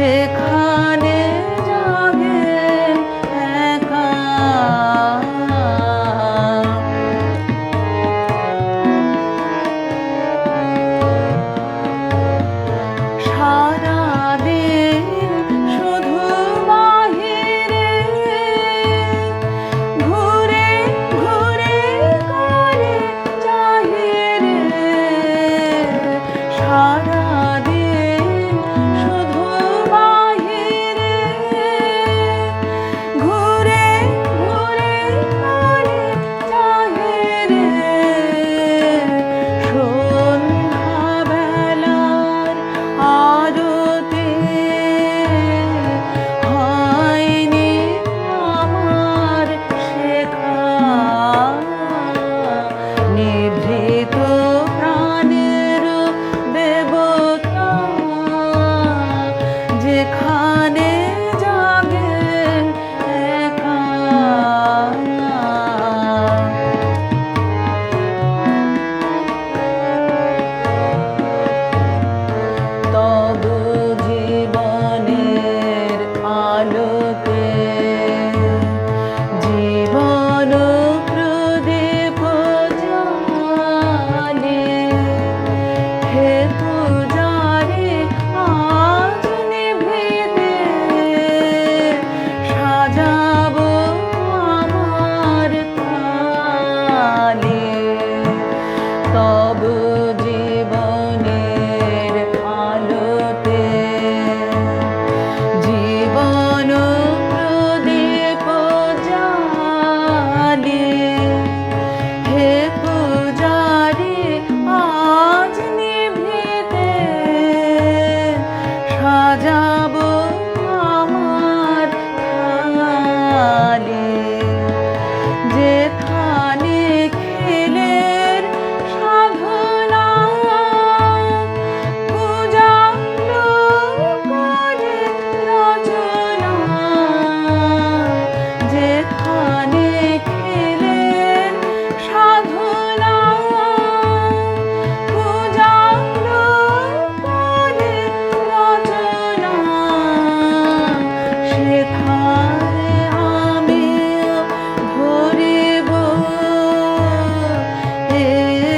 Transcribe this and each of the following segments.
যেখানে জাগে একা সারাদিন শুধু বাহিরে ঘুরে ঘুরে করে চাহিরে সারাদিন শুধু বাহিরে ঘুরে ঘুরে করে চাহিরে সন্ধ্যাবেলার আরতি হয়নি আমার শেখা নিভৃত প্রাণের দেবতা যেখানে জাগেন একা তব জীবনের আলোতে জীবন প্রদীপ জ্বালে হে পূজারি আজ নিভৃতে সাজাবো আমার থালি তব জীবনের আলোতে জীবন প্রদীপ জ্বালে হে পূজারি আজ নিভৃতে সাজাবো আমার থালি যেখানে খেলের সাধনা পূজা করে রচনা যেখানে খেলের সাধনা পূজা করে রচনা সেখানে আমিও ধরিব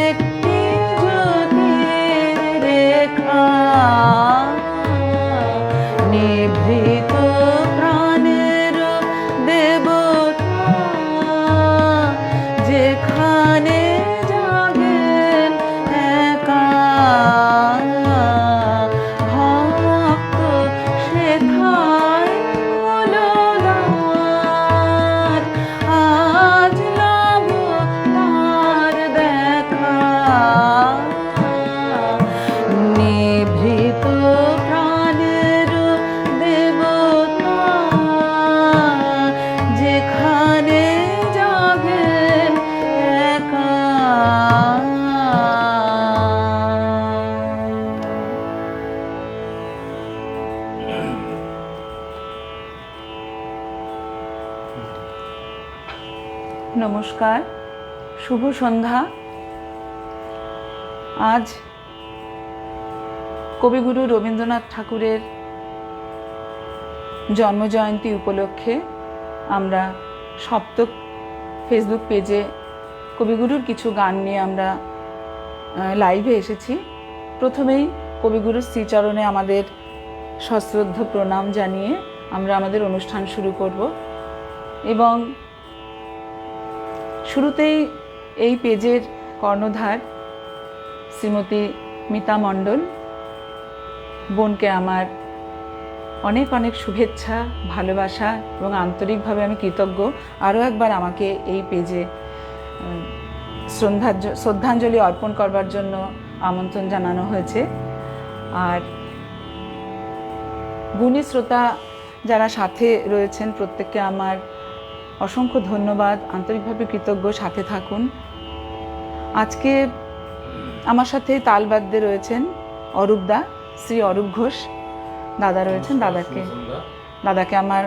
একটি জ্যোতির রেখা নিভৃত প্রাণের দেবতা যেখানে জাগেন একা ভক্ত সেথায় হলো দ্বার আজ লাভ তার দেখা নিভৃত প্রাণের দেবতা যেখানে জাগেন একা নমস্কার, শুভ সন্ধ্যা। আজ কবিগুরু রবীন্দ্রনাথ ঠাকুরের জন্মজয়ন্তী উপলক্ষে আমরা সপ্তক ফেসবুক পেজে কবিগুরুর কিছু গান নিয়ে আমরা লাইভে এসেছি। প্রথমেই কবিগুরুর শ্রীচরণে আমাদের সশ্রদ্ধ প্রণাম জানিয়ে আমরা আমাদের অনুষ্ঠান শুরু করব এবং শুরুতেই এই পেজের কর্ণধার শ্রীমতী মিতা মণ্ডল বোনকে আমার অনেক অনেক শুভেচ্ছা, ভালোবাসা এবং আন্তরিকভাবে আমি কৃতজ্ঞ। আরও একবার আমাকে এই পেজে শ্রদ্ধাঞ্জলি অর্পণ করবার জন্য আমন্ত্রণ জানানো হয়েছে। আর গুণী শ্রোতা যারা সাথে রয়েছেন প্রত্যেককে আমার অসংখ্য ধন্যবাদ, আন্তরিকভাবে কৃতজ্ঞ। সাথে থাকুন। আজকে আমার সাথে তালবাদ্যে রয়েছেন অরূপদা, শ্রী অরূপ ঘোষ দাদা রয়েছেন। দাদাকে আমার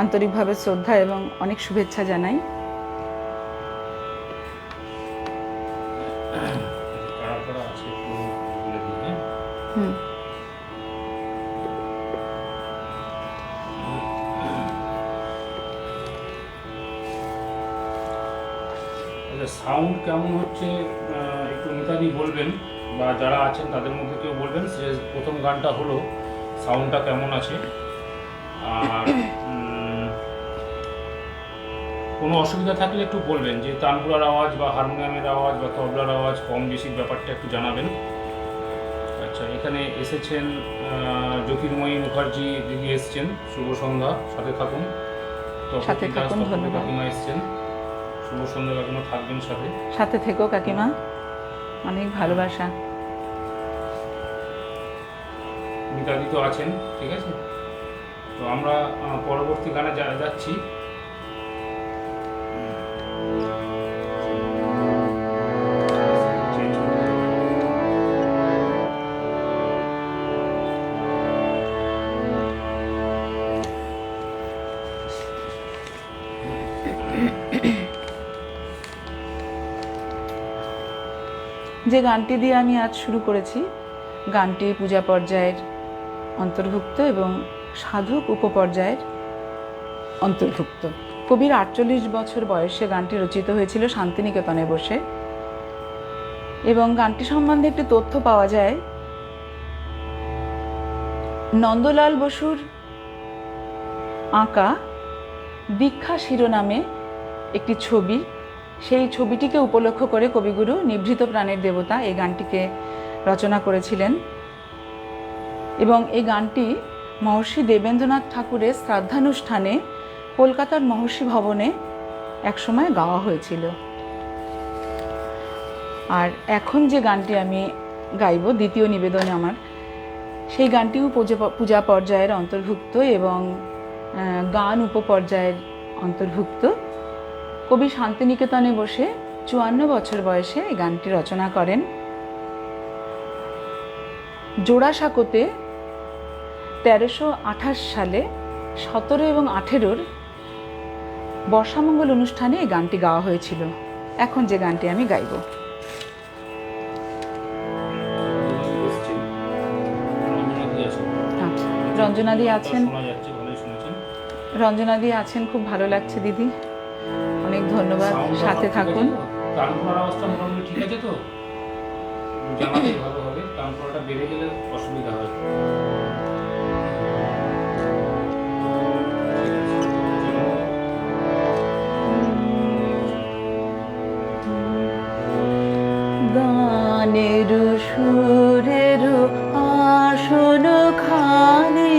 আন্তরিকভাবে শ্রদ্ধা এবং অনেক শুভেচ্ছা জানাই। সাউন্ড কেমন হচ্ছে একটু মিতাদি বলবেন, বা যারা আছেন তাদের মধ্যে কেউ বলবেন যে প্রথম গানটা হলো সাউন্ডটা কেমন আছে। আর কোনো অসুবিধা থাকলে একটু বলবেন, যে তানপুরার আওয়াজ বা হারমোনিয়ামের আওয়াজ বা তবলার আওয়াজ কম বেশির ব্যাপারটা একটু জানাবেন। আচ্ছা, এখানে এসেছেন জ্যোতির্ময়ী মুখার্জি দিদি এসছেন, শুভ সন্ধ্যা, সাথে থাকুন। সাথে থাকুন, ধন্যবাদ। কাকিমা এসছেন, শুভ সন্ধ্যা কাকিমা, থাকবেন সাথে থেকো কাকিমা, অনেক ভালোবাসা। মিতাদি তো আছেন, ঠিক আছে। তো আমরা পরবর্তী গানে যাচ্ছি। যে গানটি দিয়ে আমি আজ শুরু করেছি, গানটি পূজা পর্যায়ের অন্তর্ভুক্ত এবং সাধক উপপর্যায়ের অন্তর্ভুক্ত। কবির 48 বছর বয়সে গানটি রচিত হয়েছিল শান্তিনিকেতনে বসে, এবং গানটি সম্বন্ধে একটি তথ্য পাওয়া যায় নন্দলাল বসুর আঁকা দীক্ষা শিরোনামে একটি ছবি, সেই ছবিটিকে উপলক্ষ করে কবিগুরু নিভৃত প্রাণের দেবতা এই গানটিকে রচনা করেছিলেন। এবং এই গানটি মহর্ষি দেবেন্দ্রনাথ ঠাকুরের শ্রাদ্ধানুষ্ঠানে কলকাতার মহর্ষি ভবনে একসময় গাওয়া হয়েছিল। আর এখন যে গানটি আমি গাইব, দ্বিতীয় নিবেদনে আমার, সেই গানটিও পূজা পর্যায়ের অন্তর্ভুক্ত এবং গান উপপর্যায়ের অন্তর্ভুক্ত। কবি শান্তিনিকেতনে বসে 54 বছর বয়সে এই গানটি রচনা করেন। জোড়াসাঁকোতে 1328 সালে 17 এবং 18 বর্ষামঙ্গল অনুষ্ঠানে এই গানটি গাওয়া হয়েছিল। এখন যে গানটি আমি গাইব, রঞ্জনাদি আছেন, রঞ্জনাদি আছেন, খুব ভালো লাগছে দিদি, অনেক ধন্যবাদ, সাথে থাকুন। তানপুরার অবস্থা মোটামুটি ঠিক আছে তো? জানালেই ভালো হবে, তানপুরাটা বেড়ে গেলে অসুবিধা হয়। গানের সুরের আসন খানে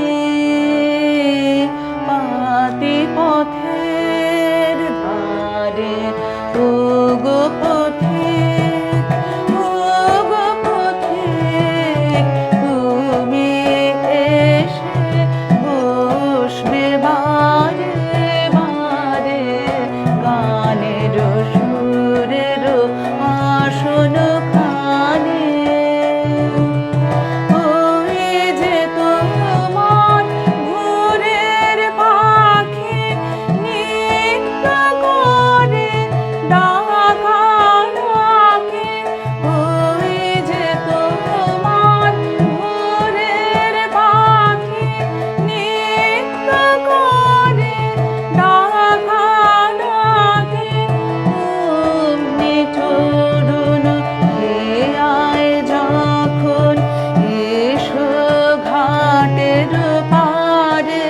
পাতি পথের ধারে ওগো পথিক, ওগো পথিক, তুমি এসে বসবে বারে বারে গানের সুরের আসন খানে। ওই যে তোমার ভোরের পাখি নিত্য করে ডাকা ডাকে, ওই যে তোমার ভোরের পাখি নিত্য করে ডাকা ডাকে, অমনি চরণ হে আয় যখন এসো ঘাটের পারে,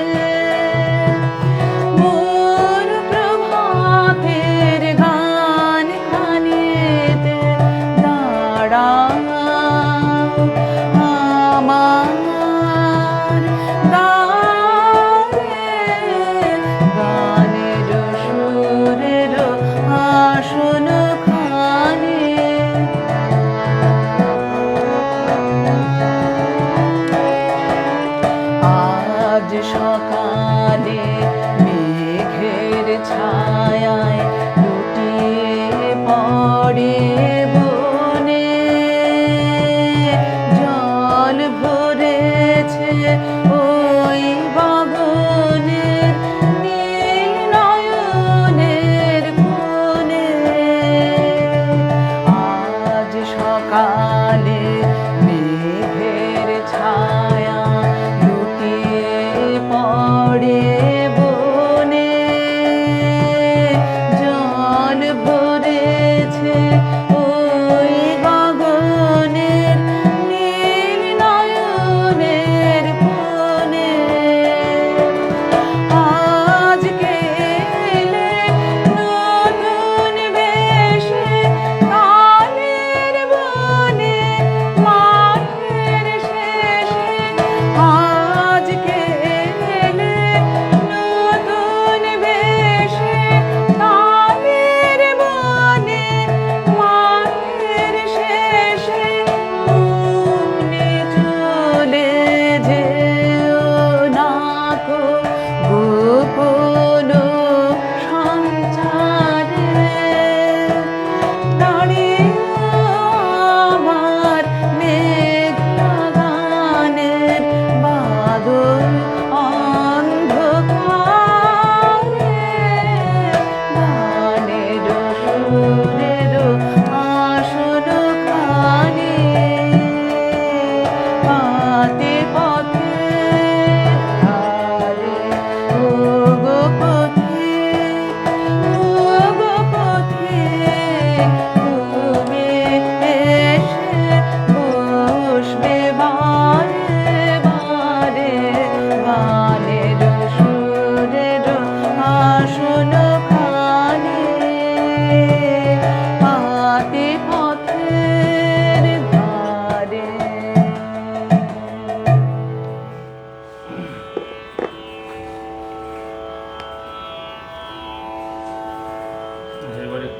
মোর প্রভাতের গান খানিতে দাঁড়াও আমার দ্বারে, গানের সুরের আসন খানে। আজ সকালে মেঘের ছায়ায় লুটিয়ে পড়ে বনে, জল ভরেছে ওই বাগানের নীল নয়নের কোণে। আজ সকালে মেঘের ছায়া লুটিয়ে পড়ে বনে, জল ভরে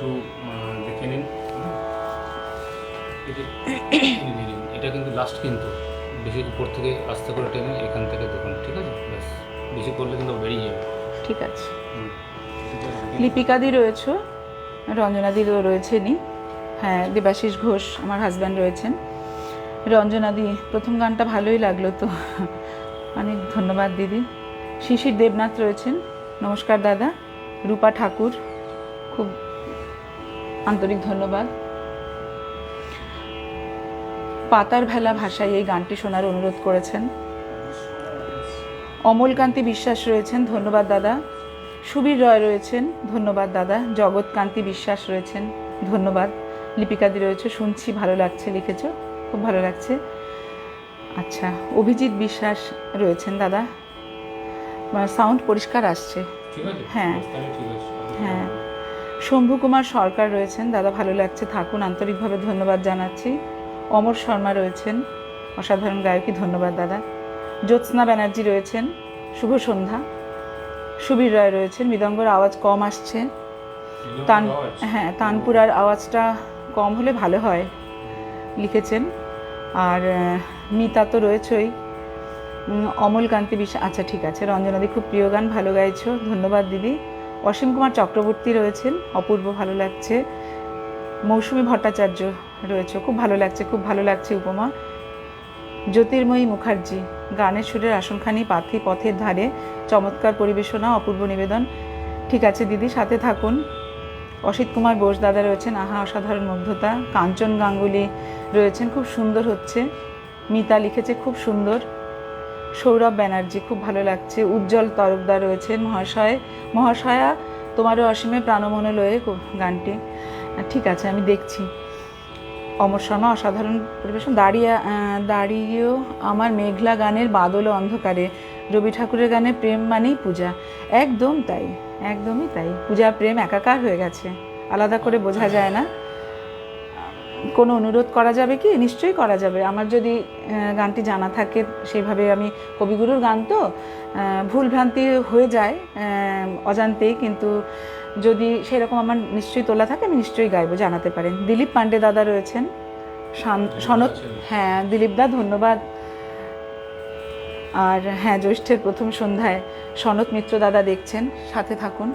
একটু দেখে নিন। এটা কিন্তু লাস্ট, কিন্তু বেশি উপর থেকে আস্তে করে টেনে এখান থেকে দেখুন, ঠিক আছে? ব্যাস, বেশি করলে কিন্তু বেরিয়ে যাবে। ঠিক আছে। লিপিকাদি রয়েছে, রঞ্জনাদিও রয়েছেনই। হ্যাঁ, দেবাশিস ঘোষ আমার হাজব্যান্ড রয়েছেন। রঞ্জনাদি, প্রথম গানটা ভালোই লাগলো তো, অনেক ধন্যবাদ দিদি। শিশির দেবনাথ রয়েছেন, নমস্কার দাদা। রূপা ঠাকুর, খুব আন্তরিক ধন্যবাদ। পাতার ভেলা ভাষায় এই গানটি শোনার অনুরোধ করেছেন। অমলকান্তি বিশ্বাস রয়েছেন, ধন্যবাদ দাদা। সুবীর রয় রয়েছেন, ধন্যবাদ দাদা। জগৎকান্তি বিশ্বাস রয়েছেন, ধন্যবাদ। লিপিকাদি রয়েছে, শুনছি ভালো লাগছে, লিখেছ, খুব ভালো লাগছে। আচ্ছা, অভিজিৎ বিশ্বাস রয়েছেন দাদা, সাউন্ড পরিষ্কার আসছে। ঠিক আছে, হ্যাঁ ঠিক আছে। হ্যাঁ। শম্ভু কুমার সরকার রয়েছেন, দাদা ভালো লাগছে, থাকুন, আন্তরিকভাবে ধন্যবাদ জানাচ্ছি। অমর শর্মা রয়েছেন, অসাধারণ গায়কী, ধন্যবাদ দাদা। জ্যোৎস্না ব্যানার্জি রয়েছেন, শুভ সন্ধ্যা। সুবীর রায় রয়েছেন, মৃদঙ্গর আওয়াজ কম আসছে। হ্যাঁ, তানপুরার আওয়াজটা কম হলে ভালো হয়, লিখেছেন। আর মিতা তো রয়েছেই। অমলকান্তি বিশ্বাস, আচ্ছা ঠিক আছে। রঞ্জনাদি, খুব প্রিয় গান, ভালো গাইছো, ধন্যবাদ দিদি। অসীম কুমার চক্রবর্তী রয়েছেন, অপূর্ব, ভালো লাগছে। মৌসুমী ভট্টাচার্য রয়েছে, খুব ভালো লাগছে, খুব ভালো লাগছে। উপমা। জ্যোতির্ময়ী মুখার্জি, গানের সুরের আসনখানি পাথি পথের ধারে, চমৎকার পরিবেশনা, অপূর্ব নিবেদন। ঠিক আছে দিদি, সাথে থাকুন। অসিত কুমার বোস দাদা রয়েছেন, আহা অসাধারণ মুগ্ধতা। কাঞ্চন গাঙ্গুলি রয়েছেন, খুব সুন্দর হচ্ছে। মিতা লিখেছে, খুব সুন্দর। সৌরভ ব্যানার্জি, খুব ভালো লাগছে। উজ্জ্বল তরফদার রয়েছেন, মহাশয়া তোমারও অসীমে প্রাণমনোলয়ে গানটি। ঠিক আছে, আমি দেখছি। অমর শর্মা, অসাধারণ পরিবেশন। দাঁড়িয়েও আমার মেঘলা গানের বাদল অন্ধকারে, রবি ঠাকুরের গানে প্রেম মানেই পূজা। একদম তাই, একদমই তাই। পূজা প্রেম একাকার হয়ে গেছে, আলাদা করে বোঝা যায় না। কোনো অনুরোধ করা যাবে কি? নিশ্চয়ই করা যাবে। আমার যদি গানটি জানা থাকে সেইভাবে, আমি কবিগুরুর গান তো ভুলভ্রান্তি হয়ে যায় অজান্তেই, কিন্তু যদি সেরকম আমার নিশ্চয়ই তোলা থাকে আমি নিশ্চয়ই গাইবো, জানাতে পারেন। দিলীপ পান্ডে দাদা রয়েছেন, সনত, হ্যাঁ দিলীপ দা, ধন্যবাদ। আর হ্যাঁ, জ্যৈষ্ঠের প্রথম সন্ধ্যায় সনত মিত্র দাদা দেখছেন, সাথে থাকুন,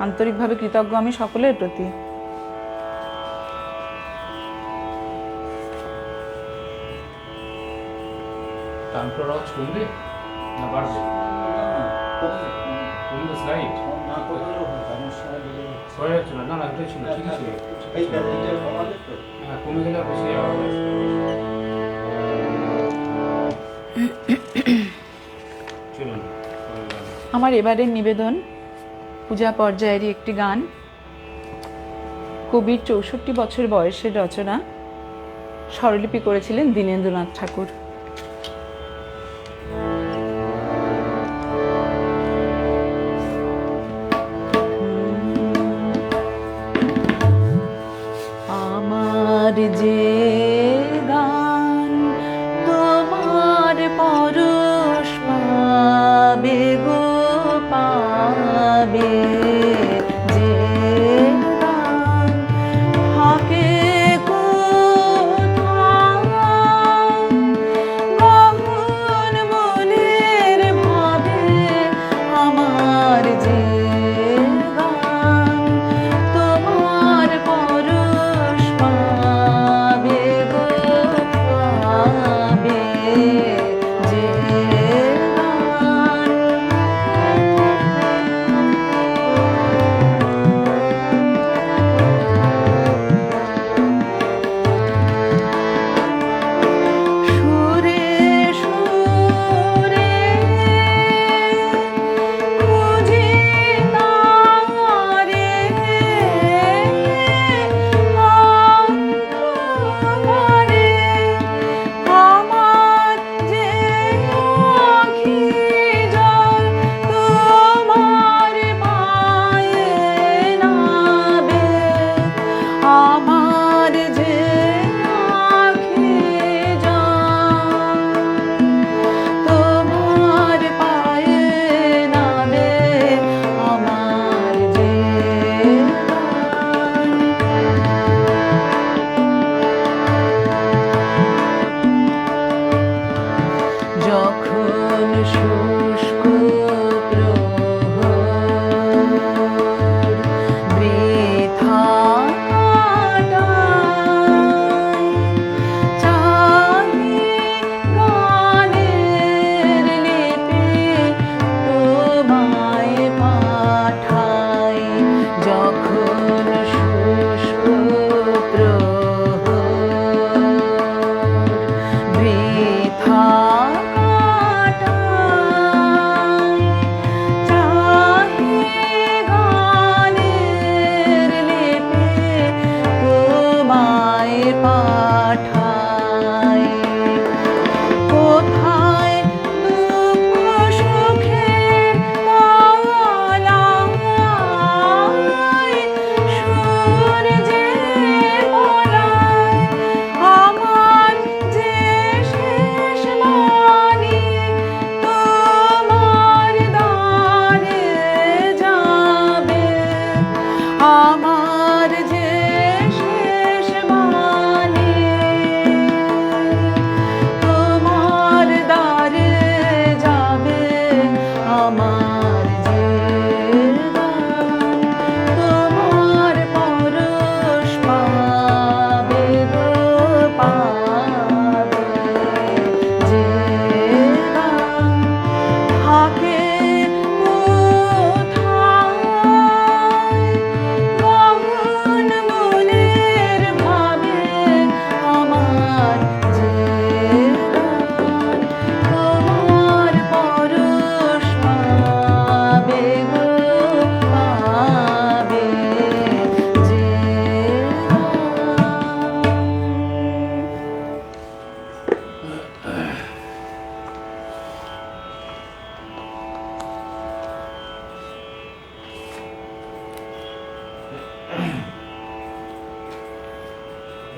আন্তরিকভাবে কৃতজ্ঞ আমি সকলের প্রতি। তারপর আওয়াজ কমবে না বাড়বে? কমবে, স্লাইড সরে যাচ্ছে না। না না, ওটাই ছিল, ঠিক আছে। হ্যাঁ, কমে গেলে বেশি আওয়াজ। চলুন, আমার এবারের নিবেদন পূজা পর্যায়েরই একটি গান, কবির ৬৪ বছর বয়সের রচনা, স্বরলিপি করেছিলেন দীনেন্দ্রনাথ ঠাকুর। আমার যে গান তোমার পরশ পাবে গো পাবে, যে গান থাকে কোথাও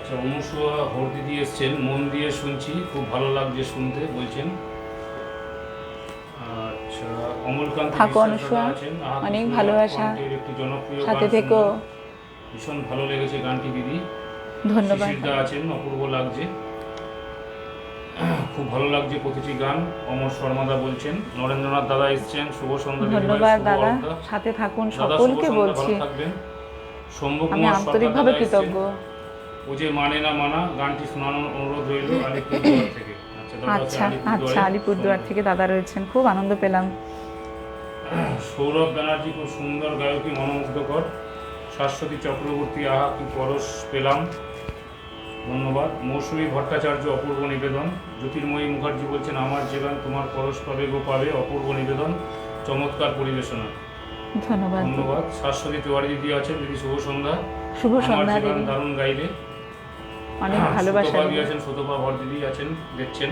আচ্ছা, অনুসুয়া হর দিদি এসছেন, মন দিয়ে শুনছি, খুব ভালো লাগছে শুনতে বলছেন। আচ্ছা, অমলকান্ত থাকো বিশ্বাস অনুসুয়া, দাদা আছেন, অনেক সুন্দর ভালোবাসা, কণ্ঠের একটি জনপ্রিয় সাথে গান থেকো। শুনলাম। ভীষণ ভালো লেগেছে গানটি দিদি। ধন্যবাদ। শিশিরদা আছেন, অপূর্ব লাগছে, খুব ভালো লাগছে প্রতিটি গান। অমর শর্মাদা বলছেন, নরেন্দ্রনাথ দাদা এসছেন, শুভ সন্ধ্যা দিদিভাই, ধন্যবাদ শুভ দাদা, অরোরা। সাথে থাকুন, দাদা শুভ সকলকে সন্ধ্যা, বলছি ভালো থাকবেন। শম্ভু আমি কুমার সরকার আন্তরিকভাবে দাদা এসছেন, কৃতজ্ঞ। ও যে মানে না মানা গানটি শোনানোর অনুরোধ রইল আলিপুরদুয়ার থেকে। আচ্ছা দাদা হচ্ছে আচ্ছা, আলিপুরদুয়ার থেকে দাদা রয়েছেন, খুব আনন্দ পেলাম। সৌরভ ব্যানার্জি, খুব সুন্দর গায়কী, মনোমুগ্ধকর। শাশ্বতী চক্রবর্তী, আহা কি পরশ পেলাম, ধন্যবাদ। মৌসুমী ভট্টাচার্য, অপূর্ব নিবেদন। জ্যোতির্ময়ী মুখার্জি বলছেন, আমার যে গান তোমার পরশ পাবে গো পাবে, অপূর্ব নিবেদন, চমৎকার পরিবেশনা, ধন্যবাদ। ধন্যবাদ। শাশ্বতী তিওয়ারি দিদি আছেন, দিদি শুভ সন্ধ্যা। শুভ সন্ধ্যা আমার যে গান দিদি, দারুণ গাইলে। অনেক ভালোবাসা সুতপা দিদি। আছেন, সুতপা ভর দিদি আছেন, দেখছেন।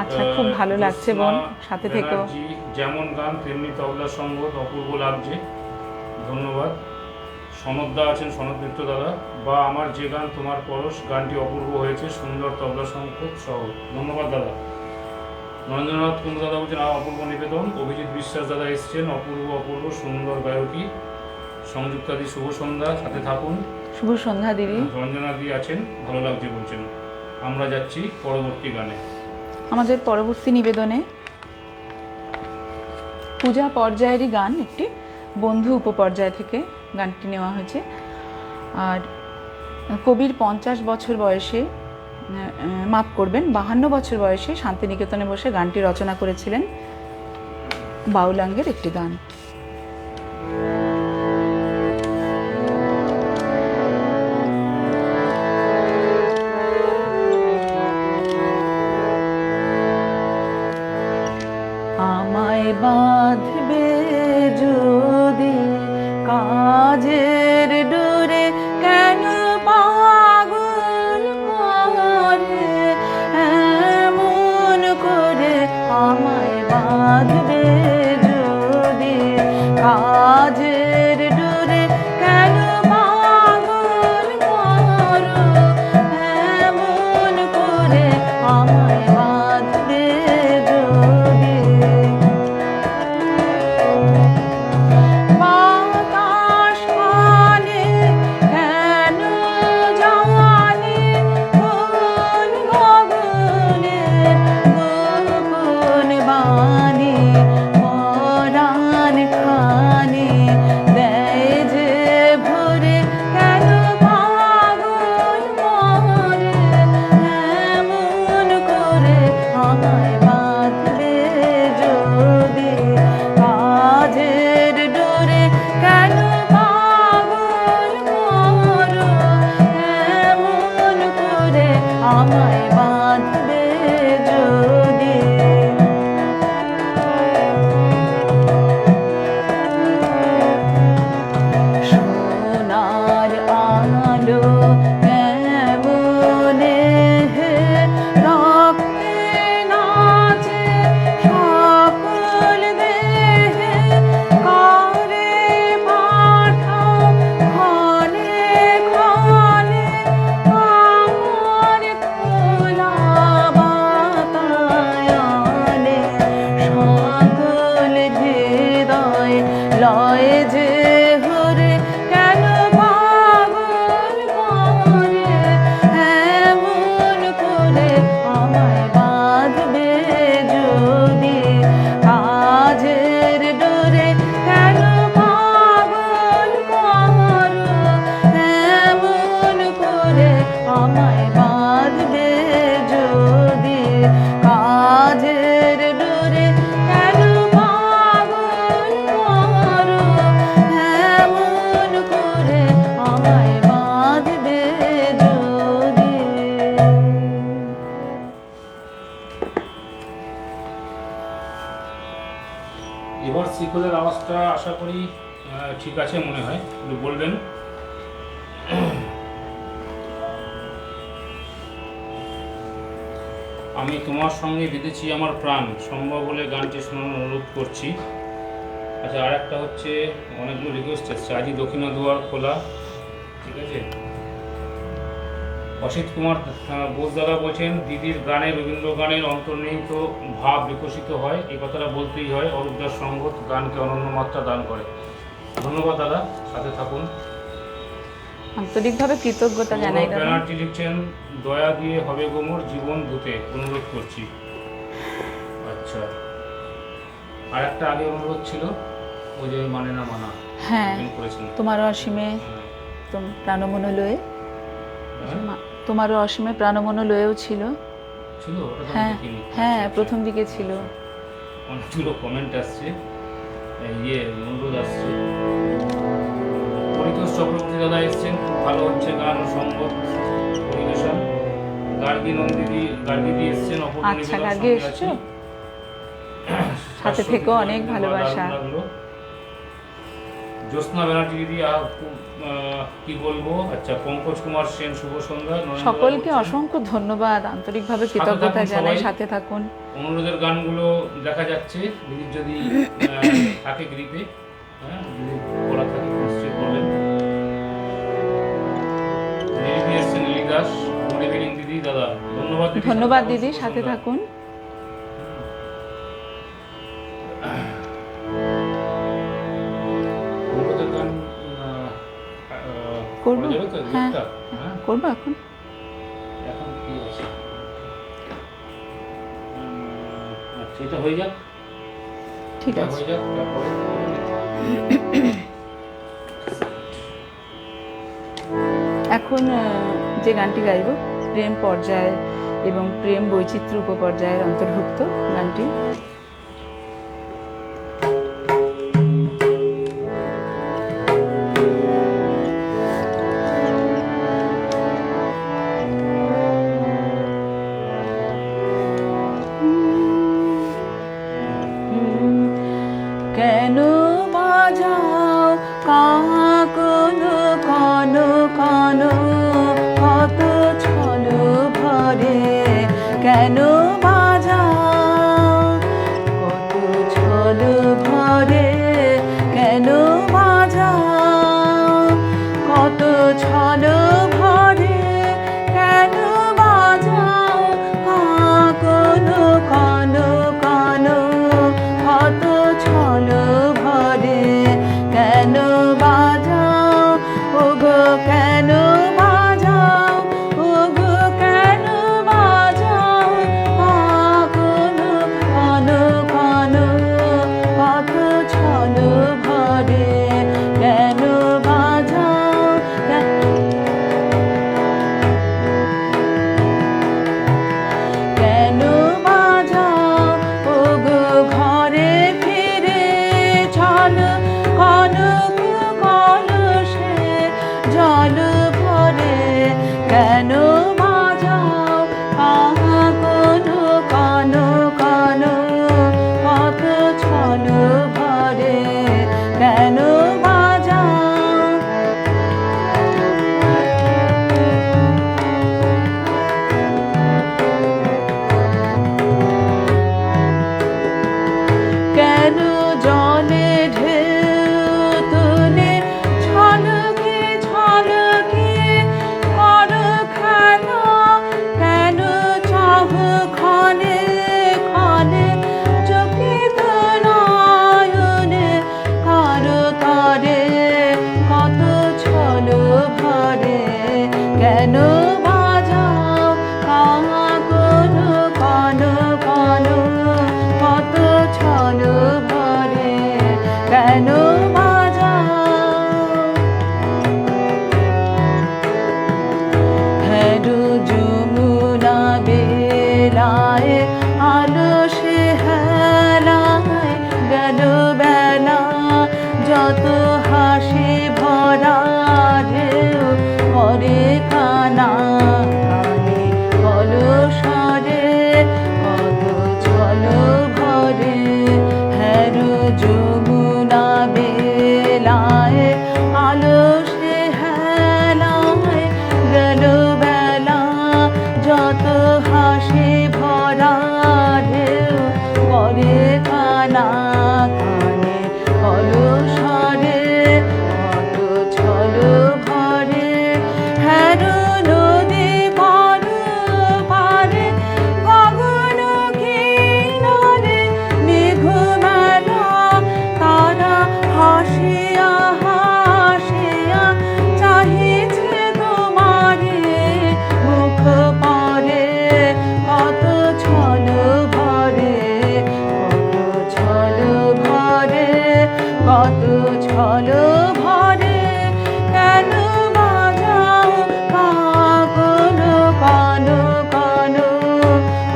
আচ্ছা, খুব ভালো লাগছে বোন, সাথে থেকো। ব্যানার্জি, যেমন গান তেমনি তবলা সঙ্গত, অপূর্ব লাগছে, ধন্যবাদ। সনদদা আছেন, সনদ মিত্র দাদা, বা আমার যে গান তোমার পরশ, গানটি অপূর্ব হয়েছে, সুন্দর তবলা সংখ্যক সহ, ধন্যবাদ দাদা। নরেন্দ্রনাথ কুন্ডু দাদা বলছেন, অপূর্ব নিবেদন। অভিজিৎ বিশ্বাস দাদা এসছেন, অপূর্ব অপূর্ব সুন্দর গায়কী। সংযুক্তাদি শুভ সন্ধ্যা, সাথে থাকুন। শুভ সন্ধ্যা দিদি। রঞ্জনাদি আছেন, ভালো লাগছে বলছেন। আমরা যাচ্ছি পরবর্তী গানে। আমাদের পরবর্তী নিবেদনে পূজা পর্যায়েরই গান, একটি বন্ধু উপপর্যায় থেকে গানটি নেওয়া হয়েছে। আর কবির 50 বছর বয়সে, মাফ করবেন, 52 বছর বয়সে শান্তিনিকেতনে বসে গানটি রচনা করেছিলেন। বাউলাঙ্গের একটি গান। আমায় বাঁধবে যদি কাজের ডোরে, কেন পাগল করে এমন করে, আমায় বাঁধবে যদি কাজের ডোরে, কেন পাগল করো এমন করে, আমায় বাঁধবে যদি। বাতাস পানে কেন জানি কোন গগনের গোপন বাণী, পরাণ খানে দেয় যে ভরে, কেন পাগল করে এমন করে, আমায় বাঁধবে যদি কাজের ডোরে, কেন পাগল করো এমন করে, আমায় বাঁধবে যদি। সোনার আলো কেমনে রক্তে নাচে সকল দেহে, করে পাঠাও ক্ষণে ক্ষণে আমার খোলা বাতায়নে, সকল হৃদয় লয় যে হরে, কেন পাগল করে এমন করে, আমায় বাঁধবে যদি কাজের ডোরে, কেন পাগল করো এমন করে, আমায় বাঁধবে যদি কাজের ডোরে, কেন পাগল করো এমন করে, আমায় বাঁধবে যদি। এবার শিকলের আওয়াজটা আশা করি ঠিক আছে মনে হয়, একটু বলবেন। আমি তোমার সঙ্গে বেঁধেছি আমার প্রাণ, সম্ভব হলে গানটি শোনানোর অনুরোধ করছি। আচ্ছা, আর একটা হচ্ছে, অনেকগুলো রিকোয়েস্ট এসছে, আজই দক্ষিণা দুয়ার খোলা, ঠিক আছে। অসিত কুমার বোস দাদা বলছেন দিদির গানে রবীন্দ্র গানের অন্তর্নিহিত ভাব বিকশিত হয়, এই কথাটা বলতেই হয়। অরূপদাস সঙ্গত গানকে অনন্য মাত্রা দান করে। ধন্যবাদ দাদা, সাথে থাকুন। আন্তরিকভাবে কৃতজ্ঞতা জানাই দাদা। ব্যানার্জি লিখছেন দয়া দিয়ে হবে গোমর জীবন ধুতে অনুরোধ করছি। আচ্ছা, আর একটা আগে অনুরোধ ছিল ওই যে মানে না মানা, হ্যাঁ, করেছেন। তোমারও অসীমে প্রাণমন লয়ে, হ্যাঁ, তোমারও অসীমে প্রাণমন লয়েও ছিল। ছিল ওটা তো হ্যাঁ দেখিনি। হ্যাঁ, আচ্ছা, প্রথম দিকে ছিল। অনেকগুলো কমেন্ট আসছে, অনুরোধ আসছে। পরিতোষ চক্রবর্তী দাদা এসছেন, খুব ভালো হচ্ছে গান ও সঙ্গত পরিবেশন। গার্গী দিদি এসছেন, অপূর্ব আচ্ছা, নিবেদন গার্গী সঙ্গে এসছো? আছি। সাথে থেকেও অনেক ভালোবাসা। দারুণ লাগলো। জ্যোৎস্না ব্যানার্জি দিদি খুব কি বলবো। আচ্ছা, পঙ্কজ কুমার সেন শুভ সন্ধ্যা। সকলকে অসংখ্য ধন্যবাদ, আন্তরিকভাবে কৃতজ্ঞতা জানাই। সাথে থাকুন। অনুরোধের গানগুলো দেখা যাচ্ছে, দিদির যদি থাকে গ্রিপে, হ্যাঁ যদি করা থাকে নিশ্চয়ই করবেন। দিদি এসছেন, লিলি দাস। গুড ইভিনিং দিদি, দাদা ধন্যবাদ। ধন্যবাদ দিদি, সাথে থাকুন। অনুরোধের গান করবো? করা যাবে তো? হ্যাঁ, হ্যাঁ, করবো এখন। এখন কি আছে? আচ্ছা, এটা হয়ে যাক। ঠিক এটা আছে। হয়ে যাক, তারপরে এখন যে গানটি গাইব প্রেম পর্যায় এবং প্রেম বৈচিত্র্য উপপর্যায়ের অন্তর্ভুক্ত গানটি। কেন বাজাও কাকন কন কন, কত ছল ভরে, কেন বাজাও কত ছল ভরে, কেন বাজাও কত ছল ভরে, কেন বাজাও কাকন কন কন, কত ছল ভরে, কেন বাজাও ওগো, কেন বাজাও ওগো, কেন বাজাও কাকন কন কন, কত ছল ভরে, কেন বাজাও কেন বাজাও ওগো, ঘরে ফিরে চল, কনক কলসে জল ভরে, কেন বাজাও কাকন কন কন, কত ছল ভরে, কেন বাজাও কেন জলে ঢেউ তুলে ছলকে ছলকে কর খেলা, কেন চাহ ক্ষণে ক্ষণে চকিত নয়নে কার তরে, কত ছল ভরে, কেন বাজাও কাকন কন কন, কত ছল ভরে, কেন বাজাও হেরু যমুনা বেলায় আলো সে হেলায়, গেল বেলা যত হাসি ভরা ঢেউ করে কানা কানে কলসরে, কত ছল ভরে, হেরু যমুনা বেলায় আলো সে হেলায়, গেল বেলা যত হাসি ভরা ঢেউ করে কানা কানে কলসরে, কত ছল ভরে কেন বাজাও কাকন কন কন,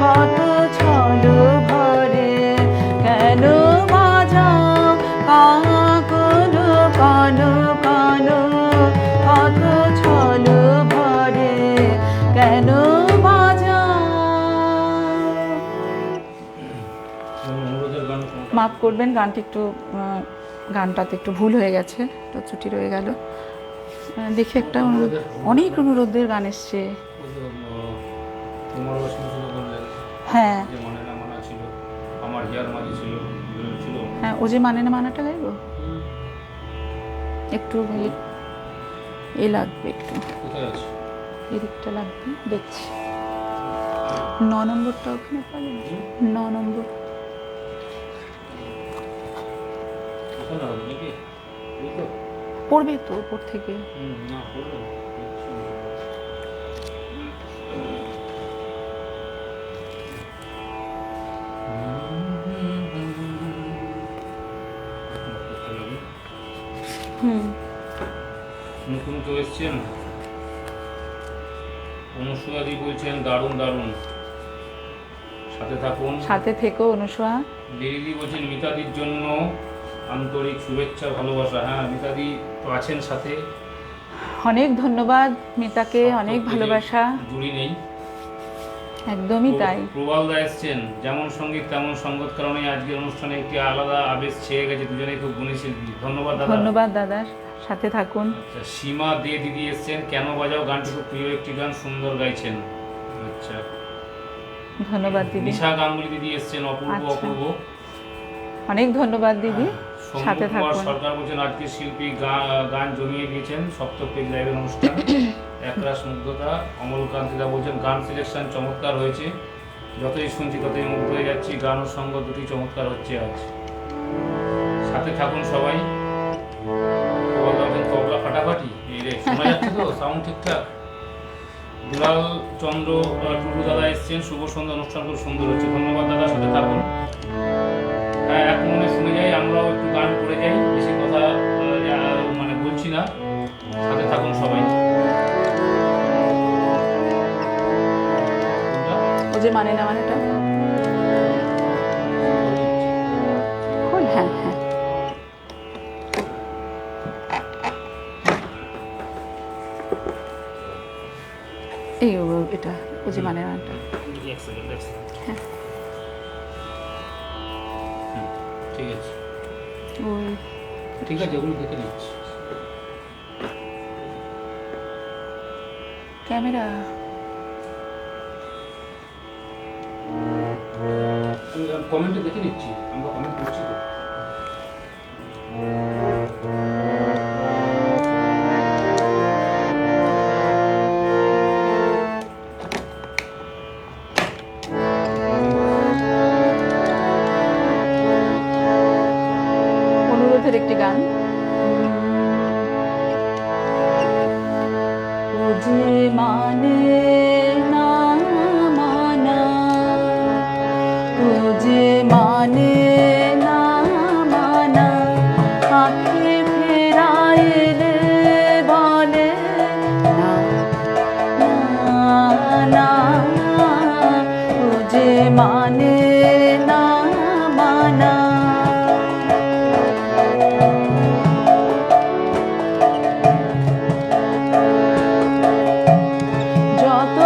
কত ছল ভরে কেন বাজাও কাকন কন কন, কত ছল ভরে কেন বাজাও। অনুরোধের গান কোনটা? মাফ করবেন, গানটা একটু গানটাতে একটু ভুল হয়ে গেছে, তো ত্রুটি রয়ে গেল। দেখি একটা অনেক অনুরোধের গান এসছে। ওই যে, তোমার অসীম শুরু করলেন, হ্যাঁ যে মানে না মানা ছিল, আমার হিয়ার মাঝে ছিল, এগুলো ছিল। হ্যাঁ, ও যে মানে না মানাটা গাইবো, একটু এ লাগবে, একটু কোথায় আছে? এদিকটা লাগবে, দেখছি। 9 নম্বরটা ওখানে পাবেন, 9 নম্বর। ওখানে হবে নাকি? এই তো? পড়বে তো উপর থেকে। না, পড়বে না। হুম, নতুন কেউ এসছেন? অনুসূয়াদি বলছেন দারুণ দারুণ, সাথে থাকুন। সাথে থেকো অনুসয়া। দিদি বলছেন মিতাদির জন্য আন্তরিক শুভেচ্ছা ভালোবাসা। হ্যাঁ, মিতাদি তো আছেন সাথে, অনেক ধন্যবাদ মিতাকে, অনেক ভালোবাসা। জুড়ি নেই। একদমই তাই। প্রবালদা এসছেন, যেমন সঙ্গীত তেমন সঙ্গত, কারণে আজকের অনুষ্ঠানে একটি আলাদা আবেশ ছেয়ে গেছে, দুজনেই খুব গুণী শিল্পী। ধন্যবাদ দাদা। ধন্যবাদ দাদার, সাথে থাকুন। আচ্ছা, সীমা দে দিদি এসছেন, কেন বাজাও গানটি খুব প্রিয় একটি গান, সুন্দর গাইছেন। আচ্ছা, ধন্যবাদ দিদি, নিশা গাঙ্গুলি দিদি এসছেন, অপূর্ব আচ্ছা। অপূর্ব। অনেক ধন্যবাদ দিদি, সৌম্য সাথে কুমার থাকুন। সরকার বলছেন আজকের শিল্পী গান জমিয়ে দিয়েছেন, সপ্তক পেজ লাইভের অনুষ্ঠান একরাশ মুগ্ধতা। অমলকান্তিদা বলছেন গান সিলেকশন চমৎকার হয়েছে, যতই শুনছি ততই মুগ্ধ হয়ে যাচ্ছি, গান ও সঙ্গ দুটি চমৎকার হচ্ছে আজ। সাথে থাকুন সবাই। বলছেন তবলা ফাটাফাটি, এই রে শোনা যাচ্ছে তো, সাউন্ড ঠিকঠাক। দুলাল চন্দ্র টুটু দাদা এসছেন, শুভ সন্ধ্যা, অনুষ্ঠান খুব সুন্দর হচ্ছে। ধন্যবাদ দাদা, সাথে থাকুন। হ্যাঁ, এক মনে শুনে যাই, আমরাও একটু গান করে যাই, বেশি কথা মানে বলছি না, সাথে থাকুন সবাই। ও যে মানে না মানেটা খোল, হ্যাঁ হ্যাঁ। এই এটা ও যে মানে নাটা, এক সেকেন্ড। হ্যাঁ ঠিক আছে, ওই ঠিক আছে, ওগুলো দেখে নিচ্ছি। ক্যামেরা। কমেন্টে দেখে নিচ্ছি, আমরা কমেন্ট করছি তো। অনুরোধের একটি গান। ও যে মানে না মানা, ও যে মানে না মানা, আঁখি ফেরাইলে বলে না না, ও যে মানে না মানা। যত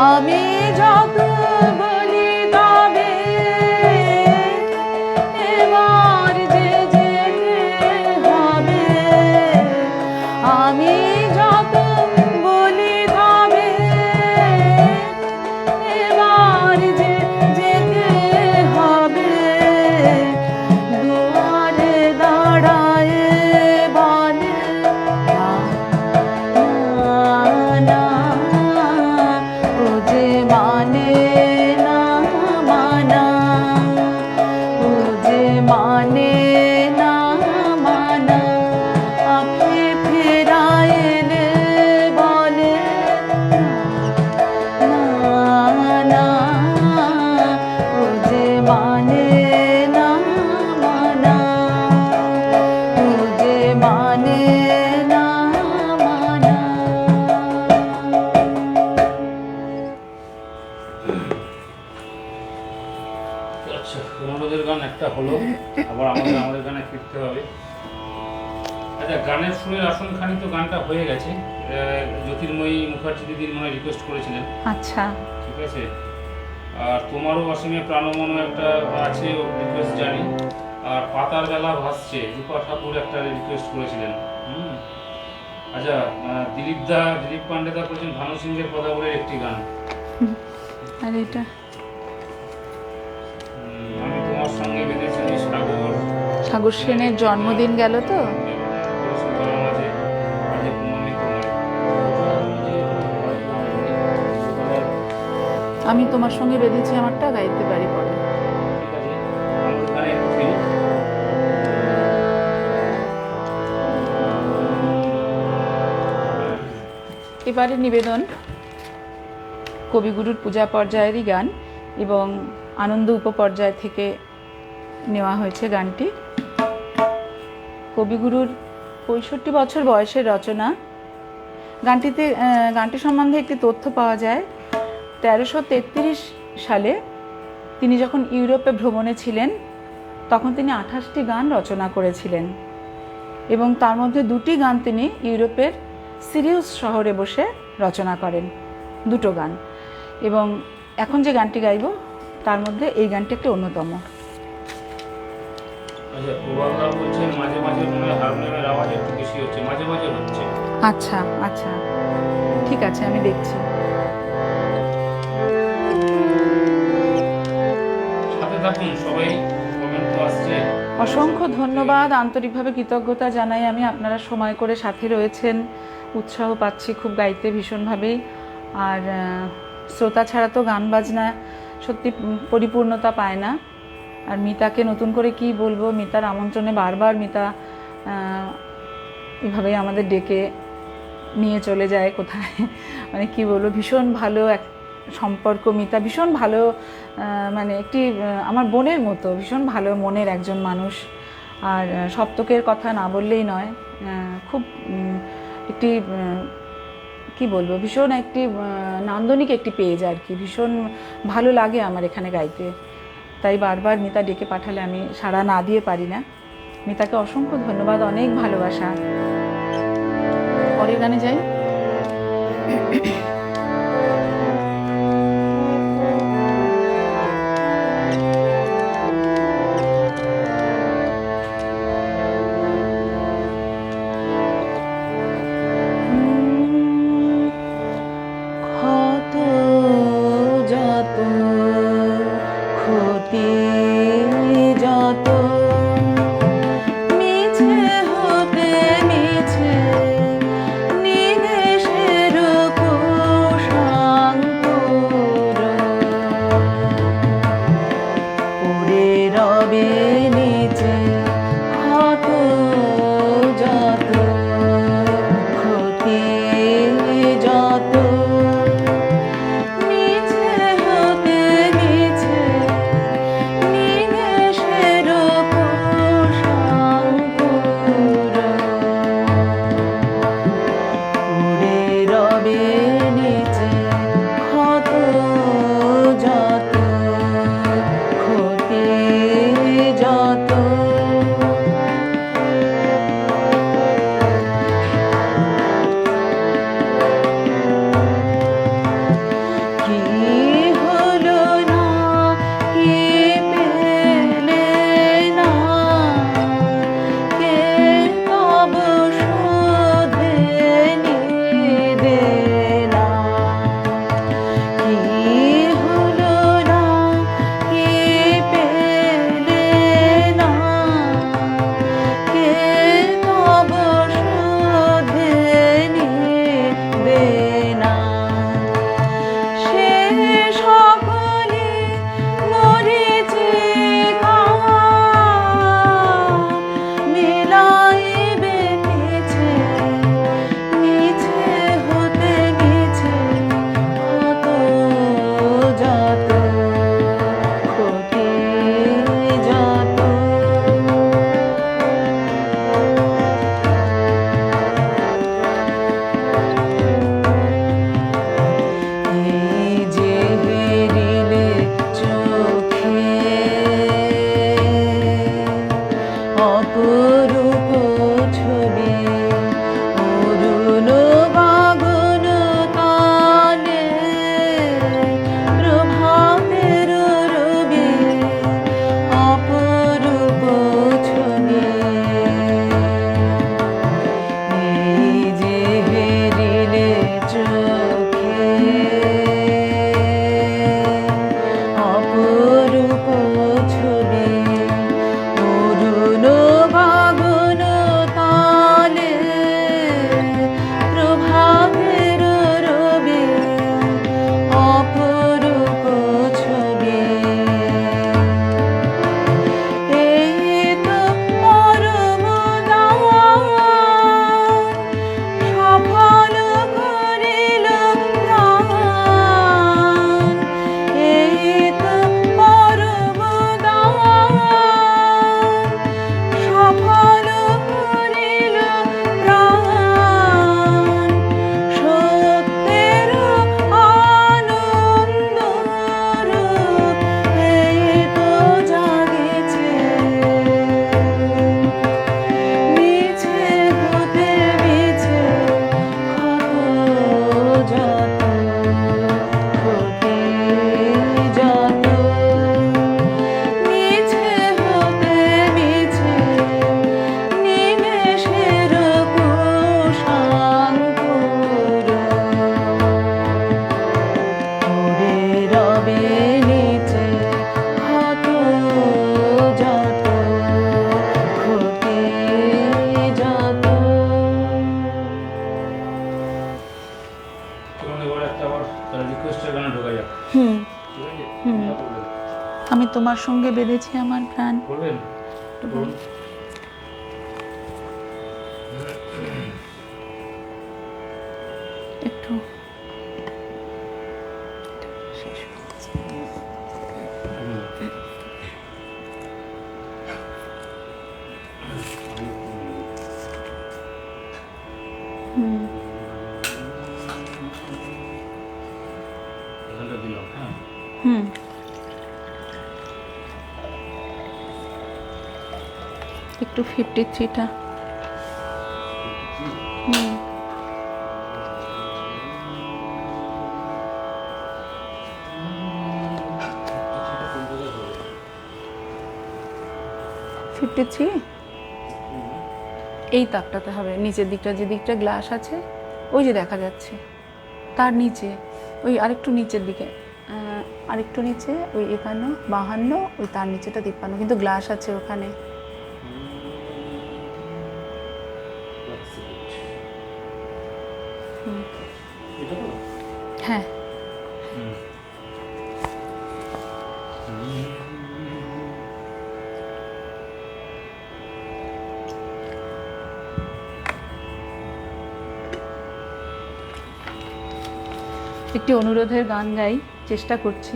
আমি যত বলি তবে এবার যে যেতে হবে, আমি যত বলি তবে এবার যে যেতে হবে, দুয়ারে দাঁড়ায় বলে না না, ও যে মানে না মানা, ও যে মানে না মানা, আঁখে ফেরাইলে বলে না না, ও যে মানে না মানা, ও যে মানে না মানা। আচ্ছা, অনুরোধের গান একটা হলো, আবার আমাদের আমাদের গানে ফিরতে হবে। আচ্ছা, গানের সুরের আসনখানি তো গানটা হয়ে গেছে। জ্যোতির্ময়ী মুখার্জি দিদির মনে রিকোয়েস্ট করেছিলেন, আচ্ছা, ঠিক আছে। আর তোমারও অসীমে প্রাণমনও একটা আছে রিকোয়েস্ট জানি। আর পাতার বেলা ভাসছে রূপা ঠাকুর একটা রিকোয়েস্ট করেছিলেন। আচ্ছা, দিলীপ পান্ডেদা করেছেন ভানু সিংহের কথা বলে একটি গান। আর এটা আমি তোমার সঙ্গে বেঁধেছি সাগর। সাগর সেনের জন্মদিন গেল তো, আমি তোমার সঙ্গে বেঁধেছি আমারটা গাইতে পারি পরে। এবারে নিবেদন কবিগুরুর পূজা পর্যায়েরই গান এবং আনন্দ উপপর্যায় থেকে নেওয়া হয়েছে গানটি। কবিগুরুর 65 বছর বয়সের রচনা। গানটি সম্বন্ধে একটি তথ্য পাওয়া যায়। 1333 সালে তিনি যখন ইউরোপে ভ্রমণে ছিলেন তখন তিনি 28টি গান রচনা করেছিলেন এবং তার মধ্যে 2টি গান তিনি ইউরোপের সিরিয়াস শহরে বসে রচনা করেন, 2টো গান। এবং এখন যে গানটি গাইব তার মধ্যে এই গানটি একটি অন্যতম। আচ্ছা, প্রভাকর বলছেন মাঝে মাঝে মনে হয় হারমোনিয়ামের আওয়াজ একটু বেশি হচ্ছে, মাঝে মাঝে হচ্ছে। আচ্ছা আচ্ছা, ঠিক আছে, আমি দেখছি। সাথে থাকুন সবাই, কমেন্ট তো আসছে। অসংখ্য ধন্যবাদ, আন্তরিকভাবে কৃতজ্ঞতা জানাই আমি, আপনারা সময় করে সাথে রয়েছেন, উৎসাহ পাচ্ছি খুব গাইতে ভীষণভাবেই। আর শ্রোতা ছাড়া তো গান বাজনা সত্যি পরিপূর্ণতা পায় না। আর মিতাকে নতুন করে কি বলবো, মিতার আমন্ত্রণে বারবার মিতা এভাবেই আমাদের ডেকে নিয়ে চলে যায় কোথায়, মানে কি বলবো, ভীষণ ভালো এক সম্পর্ক। মিতা ভীষণ ভালো, মানে একটি আমার বোনের মতো, ভীষণ ভালো মনের একজন মানুষ। আর সপ্তকের কথা না বললেই নয়, খুব একটি কি বলবো, ভীষণ একটি নান্দনিক একটি পেজ আর কি, ভীষণ ভালো লাগে আমার এখানে গাইতে। তাই বারবার মিতা ডেকে পাঠালে আমি সাড়া না দিয়ে পারি না। মিতাকে অসংখ্য ধন্যবাদ, অনেক ভালোবাসা। পরের গানে যাই। মিছে হবে মিছে নিমেষের হুম ঠিক আছে হুম। বলবেন আমি তোমার সঙ্গে বেঁধেছি আমার প্রাণ। বলবেন বলুন। একটু শেষ হোক। হুম এখানটা দিলাম হ্যাঁ হুম। একটু 53টা। হুম। 53 এই তাকটাতে হবে, নিচের দিকটা যে দিকটা গ্লাস আছে ওই যে দেখা যাচ্ছে তার নিচে, ওই আরেকটু নিচের দিকে, আরেকটু নিচে ওই 51 52 ওই তার নিচেটা 53, কিন্তু গ্লাস আছে ওখানে। হুম। এটা তো হ্যাঁ। একটি অনুরোধের গান গাই, চেষ্টা করছি।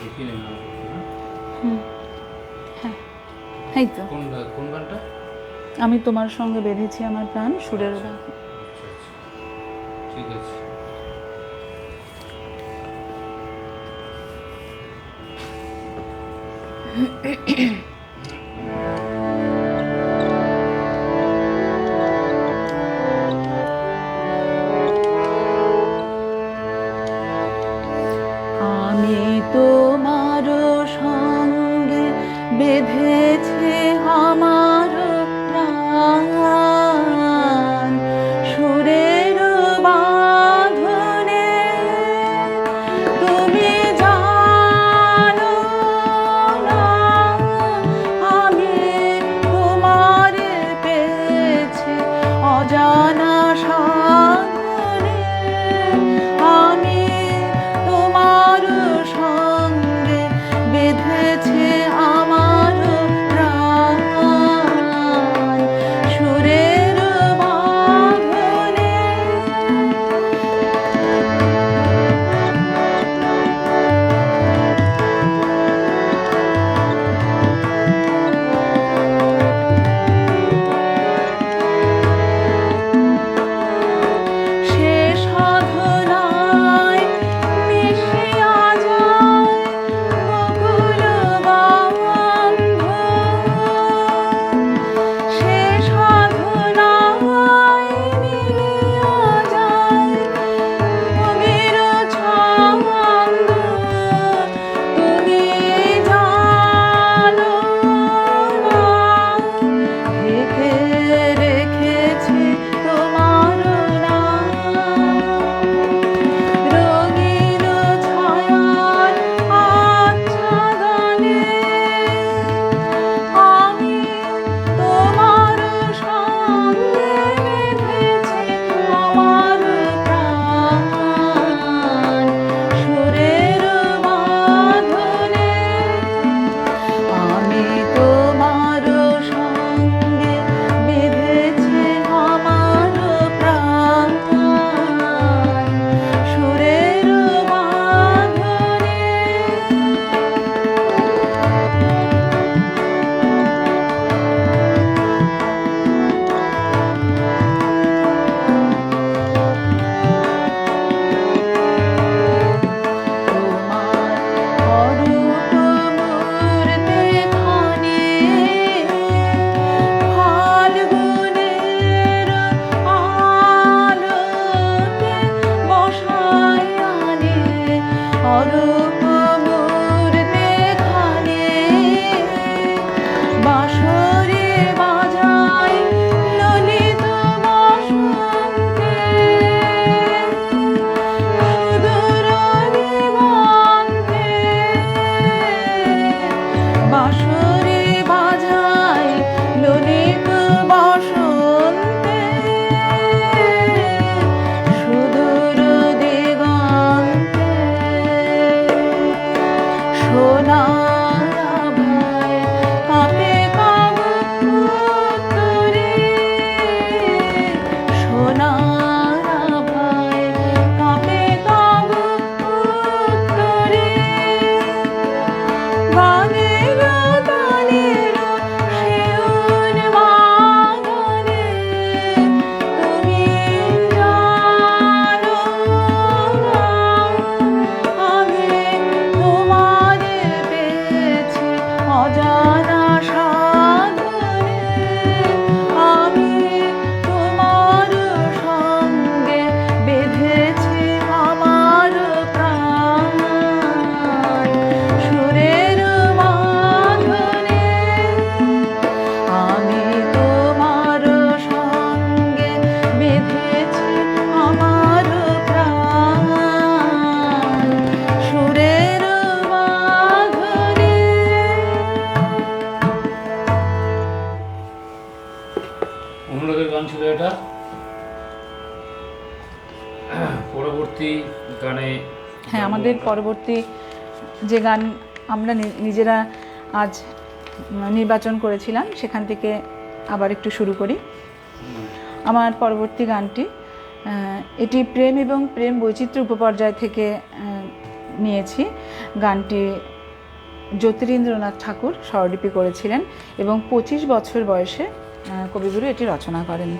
দেখি নেন না হুম। হ্যাঁ এই তো, কোন গানটা আমি তোমার সঙ্গে বেঁধেছি আমার প্রাণ, সুরের গান। আচ্ছা আচ্ছা ঠিক আছে আমি তোমার সঙ্গে বেঁধেছি আমার প্রাণ, সুরের বাঁধনে তুমি জানো না পরবর্তী গানে হ্যাঁ, আমাদের পরবর্তী যে গান আমরা নিজেরা আজ নির্বাচন করেছিলাম সেখান থেকে আবার একটু শুরু করি। আমার পরবর্তী গানটি এটি প্রেম এবং প্রেম বৈচিত্র্য উপপর্যায় থেকে নিয়েছি। গানটি জ্যোতিরিন্দ্রনাথ ঠাকুর স্বরলিপি করেছিলেন এবং 25 বছর বয়সে কবিগুরু এটি রচনা করেন।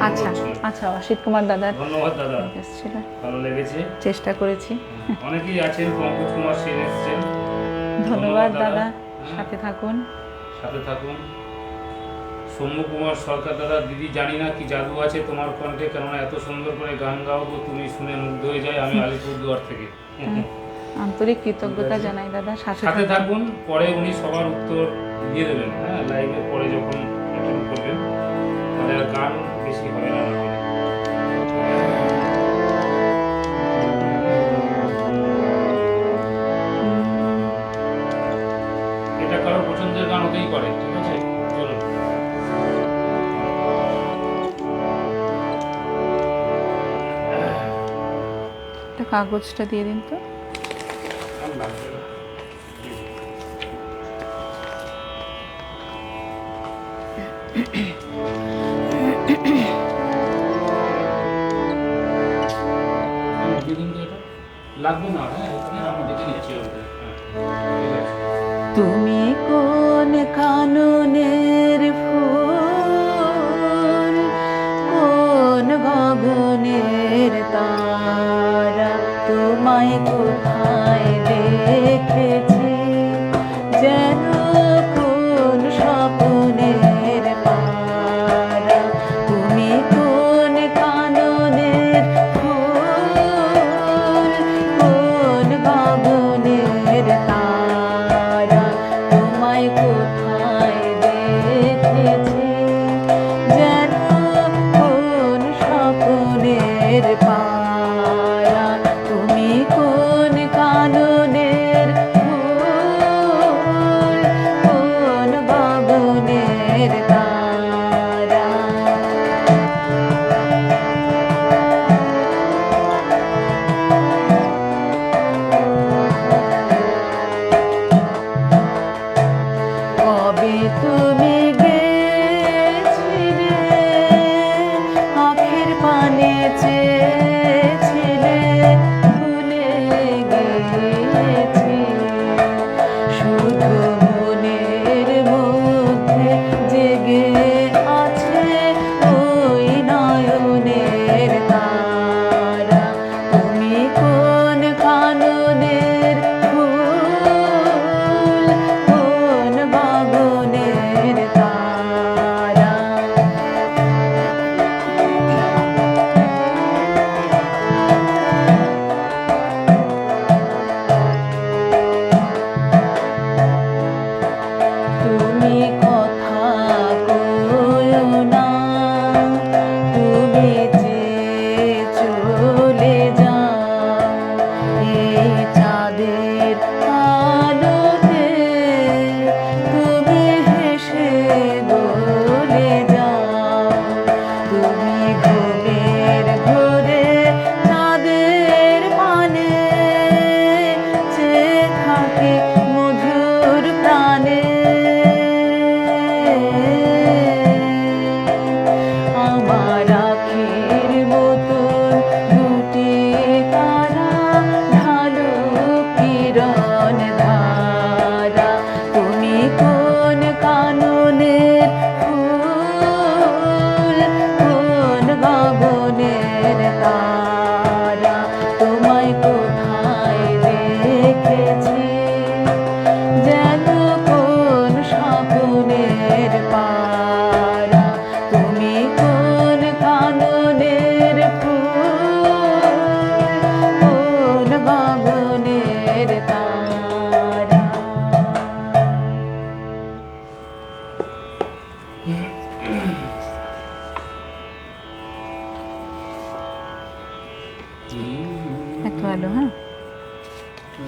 আচ্ছা আচ্ছা, অসিত কুমার দাদার ধন্যবাদ দাদা, ছিল, ভালো লেগেছে, চেষ্টা করেছি। অনেকেই আছেন, পঙ্কজ কুমার সেন এসেছেন, ধন্যবাদ দাদা, সাথে থাকুন। সৌম্য কুমার সরকার দাদা, দিদি জানি না কি জাদু আছে তোমার কণ্ঠে, কেননা এত সুন্দর করে গান গাও তো তুমি শুনে মুগ্ধ হয়ে যায়। আমি আলিপুরদুয়ার থেকে। আন্তরিক কৃতজ্ঞতা জানাই দাদা, সাথে থাকুন। পরে উনি সবার উত্তর দিয়ে দেবেন। হ্যাঁ, লাইভের পরে যখন অ্যাটেন্ড করবেন তাহলে আর গান বেশি হবে না। এটা কারোর পছন্দের গান হতেই পারে, ঠিক আছে? চলুন। একটা কাগজটা দিয়ে দিন তো। লাগবে না, আমি দেখে নিচ্ছি। তুমি কোন কাননের ফুল, কোন গগনের তারা, তোমায় কোথায় দেখেছি যেন কোন স্বপ্নের পারা। তুমি কোন কাননের ফুল, কোন গগনের তারা, তোমায় কোথায়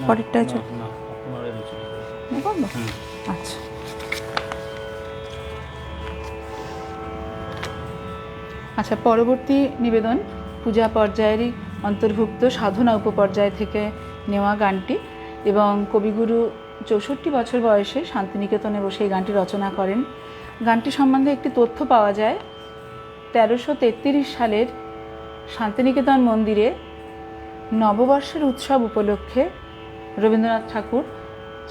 না, পরেরটায় না, চল না, আপনারাই রয়েছে। বলবো হুম। আচ্ছা। আচ্ছা, পরবর্তী নিবেদন পূজা পর্যায়েরই অন্তর্ভুক্ত সাধনা উপপর্যায় থেকে নেওয়া গানটি, এবং কবিগুরু 64 বছর বয়সে শান্তিনিকেতনে বসে এই গানটি রচনা করেন। গানটি সম্বন্ধে একটি তথ্য পাওয়া যায়, 1333 সালের শান্তিনিকেতন মন্দিরে নববর্ষের উৎসব উপলক্ষে রবীন্দ্রনাথ ঠাকুর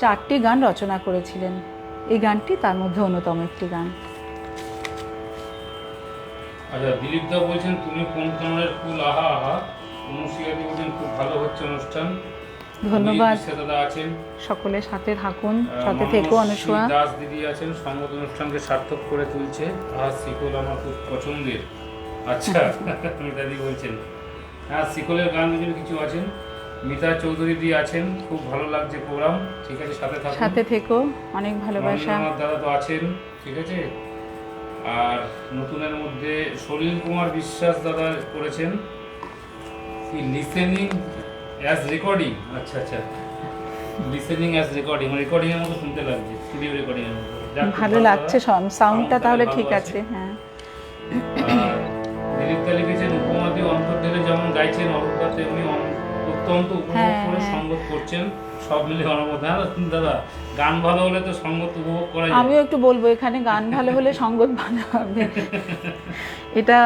4টি গান রচনা করেছিলেন। এই গানটি তার মধ্যে অন্যতম একটি গান। আচ্ছা, দিলীপ দা বলছেন তুমি কোন কানের ফুল আহা আহা। অনুসিয়াদি বলছেন খুব ভালো হচ্ছে অনুষ্ঠান। ধন্যবাদ। দাদা আছেন, সকলে সাথে থাকুন, সাথে থেকো। অনুসুয়া দাস দিদি আছেন, সংগত অনুষ্ঠানকে সার্থক করে তুলছে। আর শিকল আমার খুব পছন্দের। আচ্ছা, মিতাদি বলছেন হ্যাঁ শিকলের গান যদি কিছু আছেন। মিতা চৌধুরী দি আছেন, খুব ভালো লাগছে প্রোগ্রাম। ঠিক আছে, সাথে থাকুন, সাথে থেকো, অনেক ভালোবাসা। রবীন্দ্রনাথ দাদা তো আছেন, ঠিক আছে। আর নতুনের মধ্যে সলিল কুমার বিশ্বাস দাদা করেছেন কি লিসেনিং অ্যাজ রেকর্ডিং। আচ্ছা আচ্ছা, লিসেনিং অ্যাজ রেকর্ডিং, রেকর্ডিং এর মতো শুনতে লাগছে, স্টুডিও রেকর্ডিং এর মতো। যাক, খুব ভালো লাগছে, সাউন্ডটা তাহলে ঠিক ভালো আছে। হ্যাঁ, আর দিলীপ দা লিখেছেন উপমাদি অন্তর ঢেলে যেমন গাইছেন অরূপদা তেমনি অত্যন্ত উপভোগ হ্যাঁ, করে হ্যাঁ। সঙ্গত করছেন, সব মিলে অনবদ্য। হ্যাঁ দাদা, গান ভালো হলে তো সঙ্গত উপভোগ করা যায়। আমিও একটু বলবো, এখানে গান ভালো হলে সঙ্গত ভালো হবে, এটা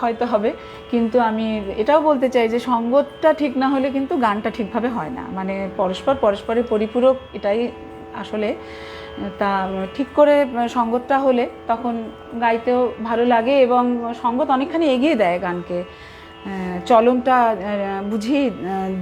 হয়তো হবে, কিন্তু আমি এটাও বলতে চাই যে সঙ্গতটা ঠিক না হলে কিন্তু গানটা ঠিকভাবে হয় না। মানে পরস্পরের পরিপূরক, এটাই আসলে। তা ঠিক করে সঙ্গতটা হলে তখন গাইতেও ভালো লাগে, এবং সঙ্গত অনেকখানি এগিয়ে দেয় গানকে, চলনটা বুঝিয়ে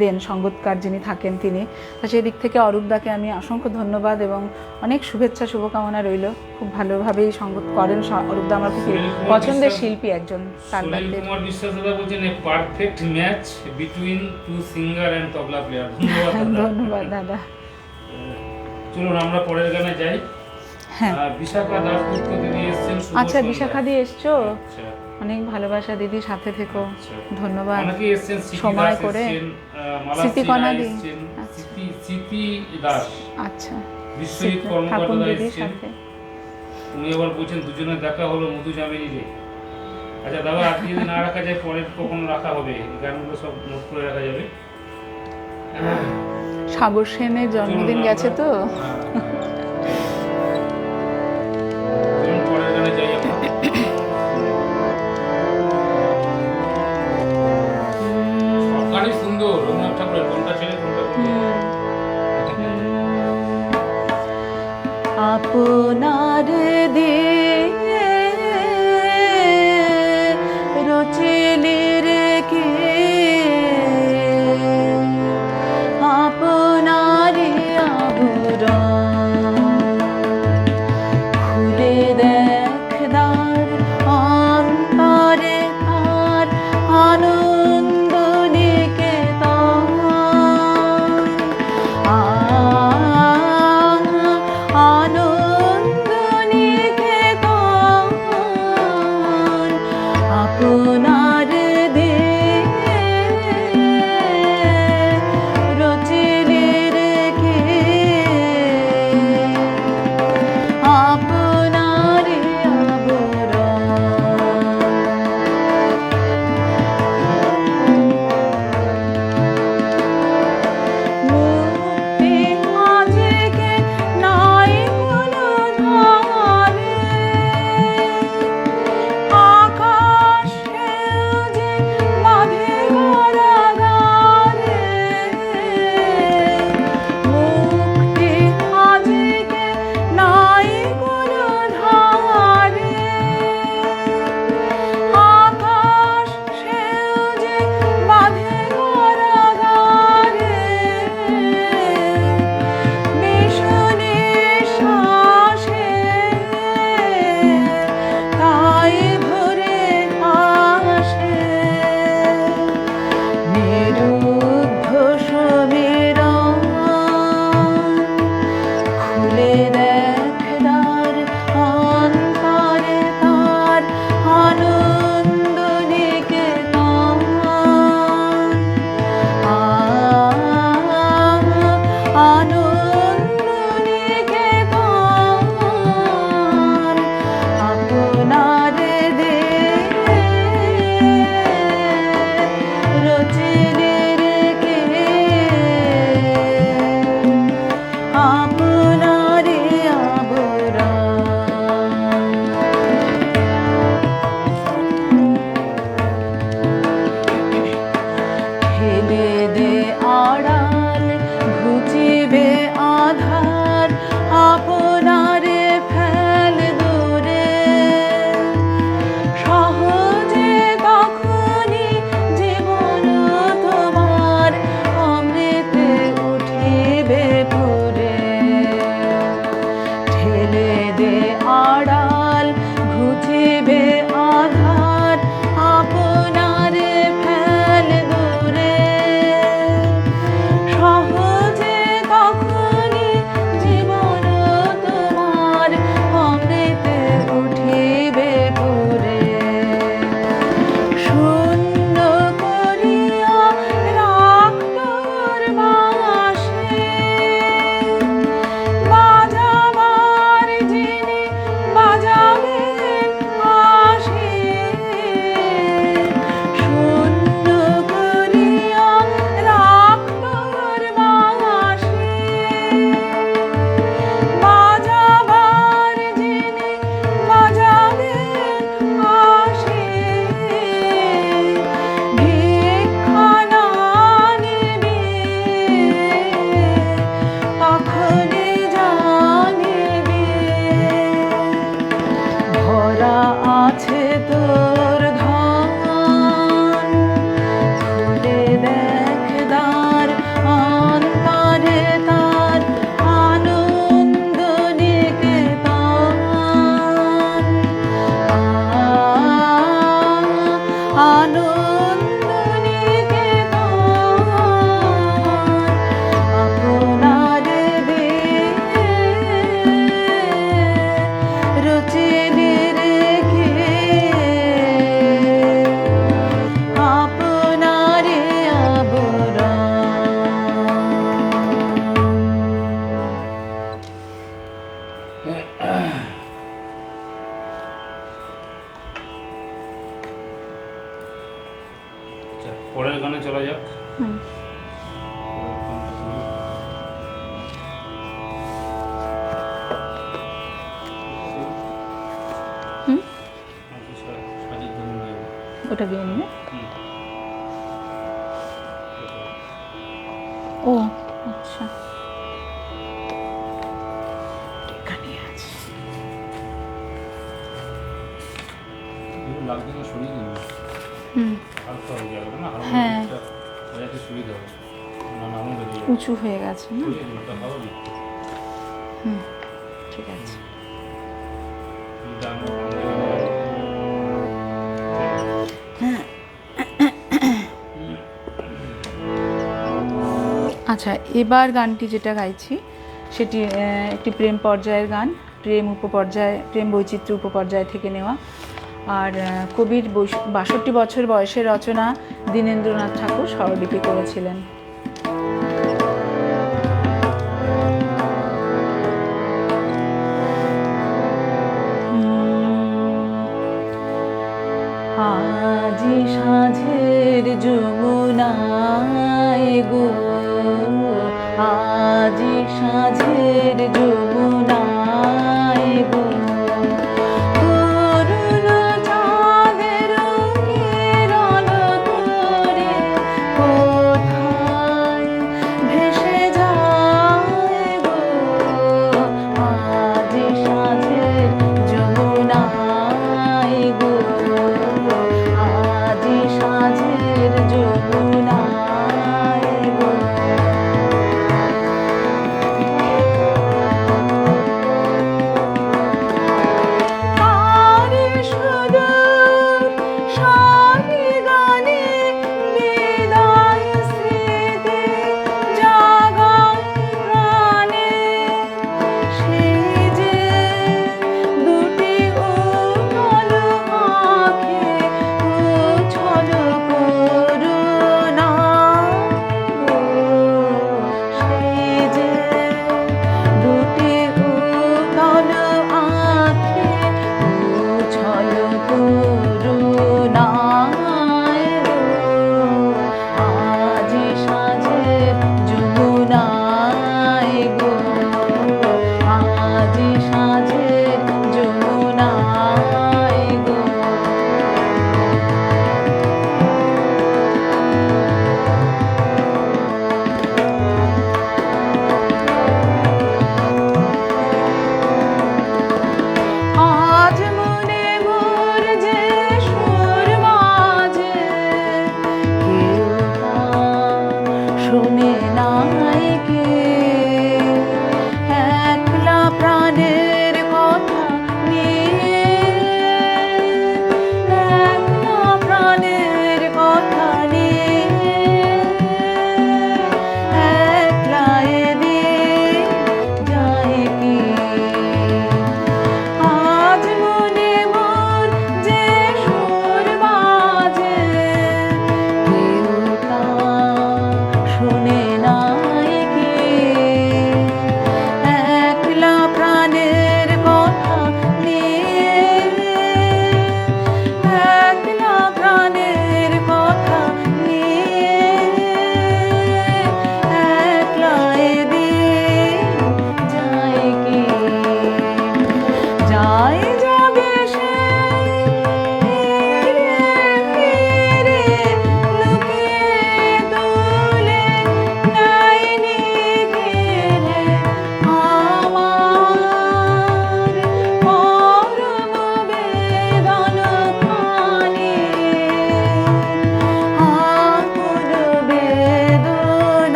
দেন সঙ্গতকার যিনি থাকেন তিনি। তা সেই দিক থেকে অরূপদাকে আমি অসংখ্য ধন্যবাদ এবং অনেক শুভেচ্ছা শুভকামনা রইল। খুব ভালোভাবেই সঙ্গত করেন অরূপদা, আমার খুব পছন্দের শিল্পী একজন সলিল কুমার বিশ্বাস দাদা বলছেন a perfect match between two singer and tabla player. ধন্যবাদ দাদা। চলুন আমরা পরের গানে যাই। হ্যাঁ, বিশাখা দাসগুপ্ত দিদি এসেছেন। আচ্ছা, বিশাখা দি এসছো, আচ্ছা, অনেক ভালোবাসা দিদি, সাথে থেকো। আচ্ছা। ধন্যবাদ। অনেকেই এসেছেন, সময় করে। স্মৃতিকণা দি। স্মৃতি দাস, আচ্ছা, বিশ্বজিৎ ঠাকুর কর্মকর্তা দিদির এসেছেন। সাথে। উনি আবার বলছেন দুজনে দেখা হলো মধু জামিনী রে। আচ্ছা দাদা, আজকে যদি না রাখা যায় পরে কখনো রাখা হবে, এই গানগুলো সব নোট করে রাখা যাবে। সাগর সেনের জন্মদিন গেছে তো। চলুন পরের গানে যাই আমরা। সব গানই সুন্দর, রবীন্দ্রনাথ ঠাকুরের কোনটা ছেড়ে কোনটা করবে। আপনার দিয়ে রচিলি রেখে আপনার আবরণ খুলে দেখ দ্বার, অন্তরে তার আনন্দ নিকেতন। আনন্দ ওটা গিয়ে নিয়ে হুম। ও আচ্ছা এখানে আছে। এগুলো লাগবে না, সরিয়ে দিন হুম হালকা হয়ে যাবে না, হ্যাঁ। হারমোনিয়ামটা বাজাতে সুবিধা হবে, না নামও বেরিয়ে যাবে। উঁচু হয়ে গেছে না। সরিয়ে দিন, ওটা ভালো দিচ্ছে। হুম ঠিক আছে। আচ্ছা এবার গানটি যেটা গাইছি সেটি একটি প্রেম পর্যায়ের গান, প্রেম উপপর্যায়, প্রেম বৈচিত্র্য উপপর্যায় থেকে নেওয়া। আর কবির ৬২ বছর বয়সের রচনা দীনেন্দ্রনাথ ঠাকুর স্বরলিপি করেছিলেন। আজি সাঁঝের যমুনায় গো, আজি সাঁঝের যমুনায় গো, করুণ চাঁদের কিরণ করে কোথায় ভেসে যায় গো, আজি সাঁঝের যমুনায় গো, আজি সাঁঝের যমুনায় গো।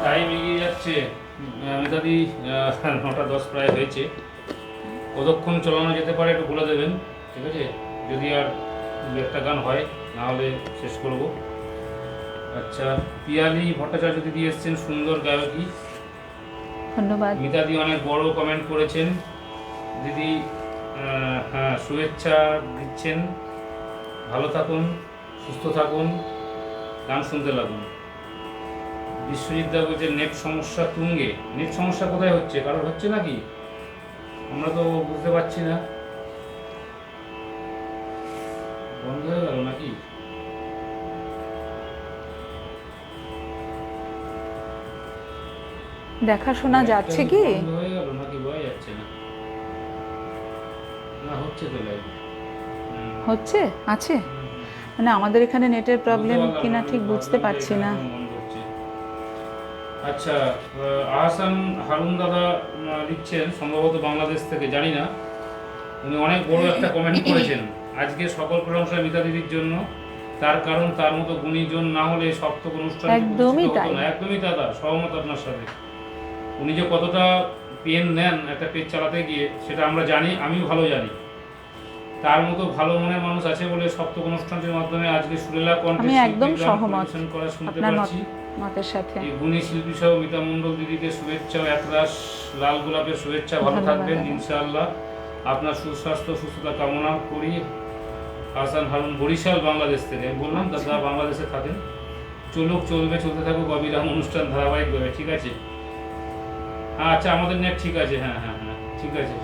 টাইম এগিয়ে যাচ্ছে। মিতাদি 9:10 প্রায় হয়েছে। কতক্ষণ চালানো যেতে পারে একটু বলে দেবেন, ঠিক আছে? যদি আর দু একটা গান হয়, না হলে শেষ করব। আচ্ছা, পিয়ালি ভট্টাচার্য দিদি এসছেন, সুন্দর গায়কী। ধন্যবাদ। মিতাদি অনেক বড় কমেন্ট করেছেন। দিদি হ্যাঁ, শুভেচ্ছা দিচ্ছেন। ভালো থাকুন, সুস্থ থাকুন, গান শুনতে লাগুন। বিশ্বজিৎ দা বলছে নেট সমস্যা তুঙ্গে। নেট সমস্যা কোথায় হচ্ছে? কারোর হচ্ছে নাকি? আমরা তো বুঝতে পারছি না। বন্ধ হয়ে গেল নাকি? দেখাশোনা যাচ্ছে কি? বন্ধ হয়ে গেল নাকি বোঝা যাচ্ছে না। না, হচ্ছে তো লাইভ। হচ্ছে আছে, মানে আমাদের এখানে নেটের প্রবলেম কিনা ঠিক বুঝতে পারছি না। আচ্ছা, আহসান হারুন দাদা লিখছেন সম্ভবত বাংলাদেশ থেকে, জানি না। উনি অনেক বড় একটা কমেন্ট করেছেন। আজকে সকল প্রশংসা মিতা দিদির জন্য, তার কারণ তার মতো গুণীজন না হলে সপ্তক অনুষ্ঠান একদমই তাই। একদমই দাদা, সহমত আপনার সাথে। উনি যে কতটা পেন নেন একটা পেজ চালাতে গিয়ে, সেটা আমরা জানি, আমিও ভালো জানি। তার মতো ভালো মনের মানুষ আছে বলে সপ্তক অনুষ্ঠানের মাধ্যমে আজকে সুরেলা কণ্ঠে আমি একদম সহমত করা শুনতে আপনার পাচ্ছি। মতের সাথে। এই গুণী শিল্পী সহ মিতা মণ্ডল দিদিকে শুভেচ্ছা ও একরাশ লাল গোলাপের শুভেচ্ছা। ভালো থাকবেন ইনশাআল্লাহ। আপনার সুস্বাস্থ্য সুস্থতা কামনা করি। হাসান হারুন বরিশাল বাংলাদেশ থেকে। আমি বললাম দাদা বাংলাদেশে থাকেন। চলুক, চলবে, চলতে থাকুক অবিরাম অনুষ্ঠান ধারাবাহিকভাবে, ঠিক আছে? আচ্ছা, আমাদের নেট ঠিক আছে। হ্যাঁ হ্যাঁ হ্যাঁ, ঠিক আছে।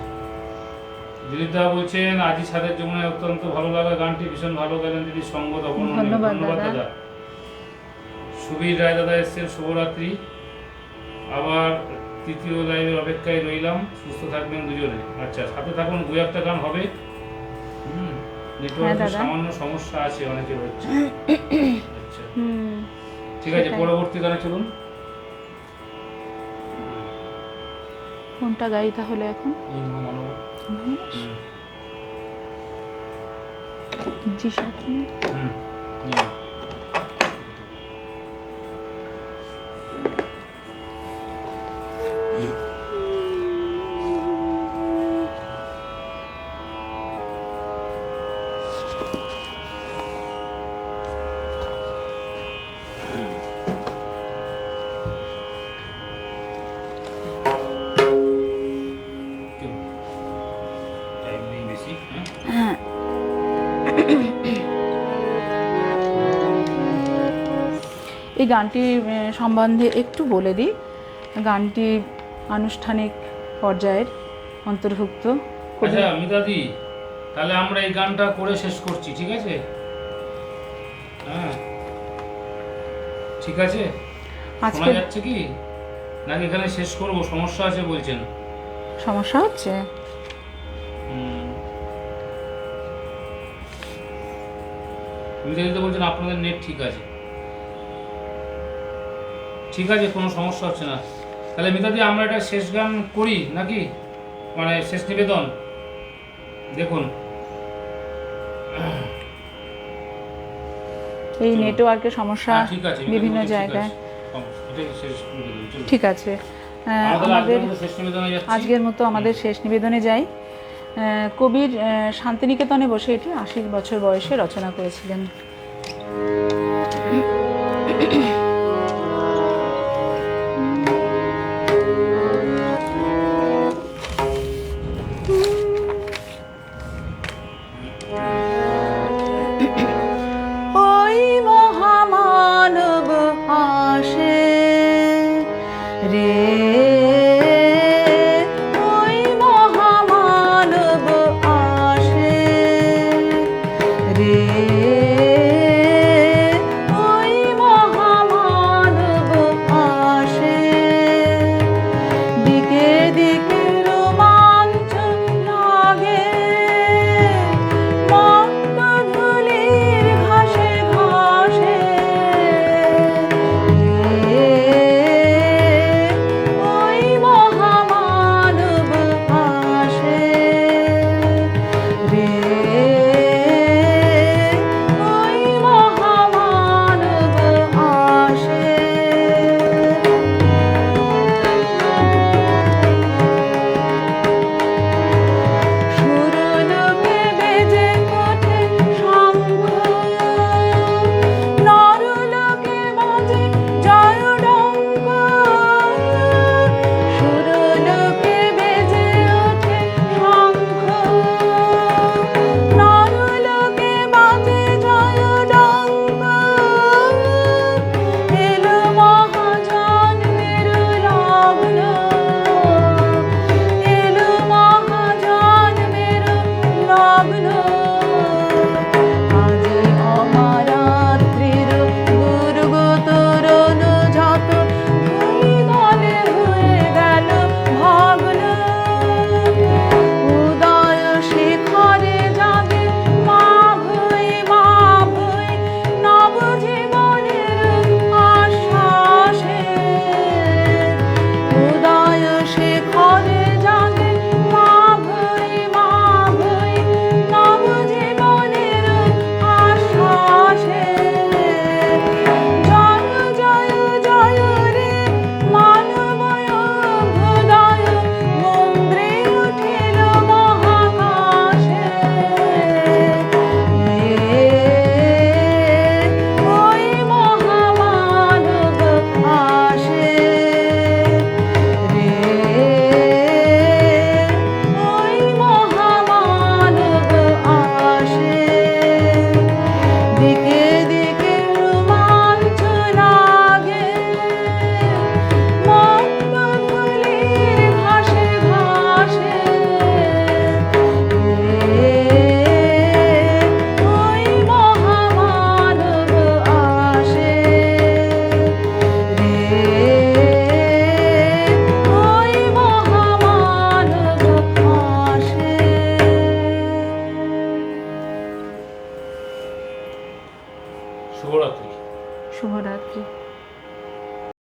দিলীপ দা বলছেন আজি ছাদের যমুনায় অত্যন্ত ভালো লাগা গানটি, ভীষণ ভালো গেলেন দিদি, সঙ্গত অবর্ণনীয়। ধন্যবাদ দাদা। সুবীর রায় দাদা এসছেন, শুভরাত্রি। আবার তৃতীয় লাইভের অপেক্ষায় রইলাম, সুস্থ থাকবেন দুজনে। আচ্ছা, সাথে থাকুন, দু একটা গান হবে। নেটওয়ার্কের সামান্য সমস্যা আছে, অনেকের হচ্ছে। আচ্ছা, ঠিক আছে, পরবর্তী গানে চলুন। কোনটা গাই তাহলে এখন? জি সাথী। এই গানটি সম্বন্ধে একটু বলে দিই। গানটি আনুষ্ঠানিক পর্যায়ের অন্তর্ভুক্ত। আচ্ছা মিতাদি, তাহলে আমরা এই গানটা করে শেষ করছি, ঠিক আছে? হ্যাঁ, ঠিক আছে। শোনা যাচ্ছে কি নাকি এখানে শেষ করব? সমস্যা আছে বলছেন? সমস্যা হচ্ছে? মিতাদি তো বলছেন আপনাদের নেট ঠিক আছে। ঠিক আছে, কোনো সমস্যা হচ্ছে না। তাহলে মিতাদি আমরা এটা শেষ গান করি নাকি, মানে শেষ নিবেদন। দেখুন, এই নেটওয়ার্কের সমস্যা বিভিন্ন জায়গায়। ঠিক আছে, আমাদের আজকের মতো আমাদের শেষ নিবেদনে যাই। কবির শান্তিনিকেতনে বসে এটি 80 বছর বয়সে রচনা করেছিলেন। ওই মহামানব আসে রে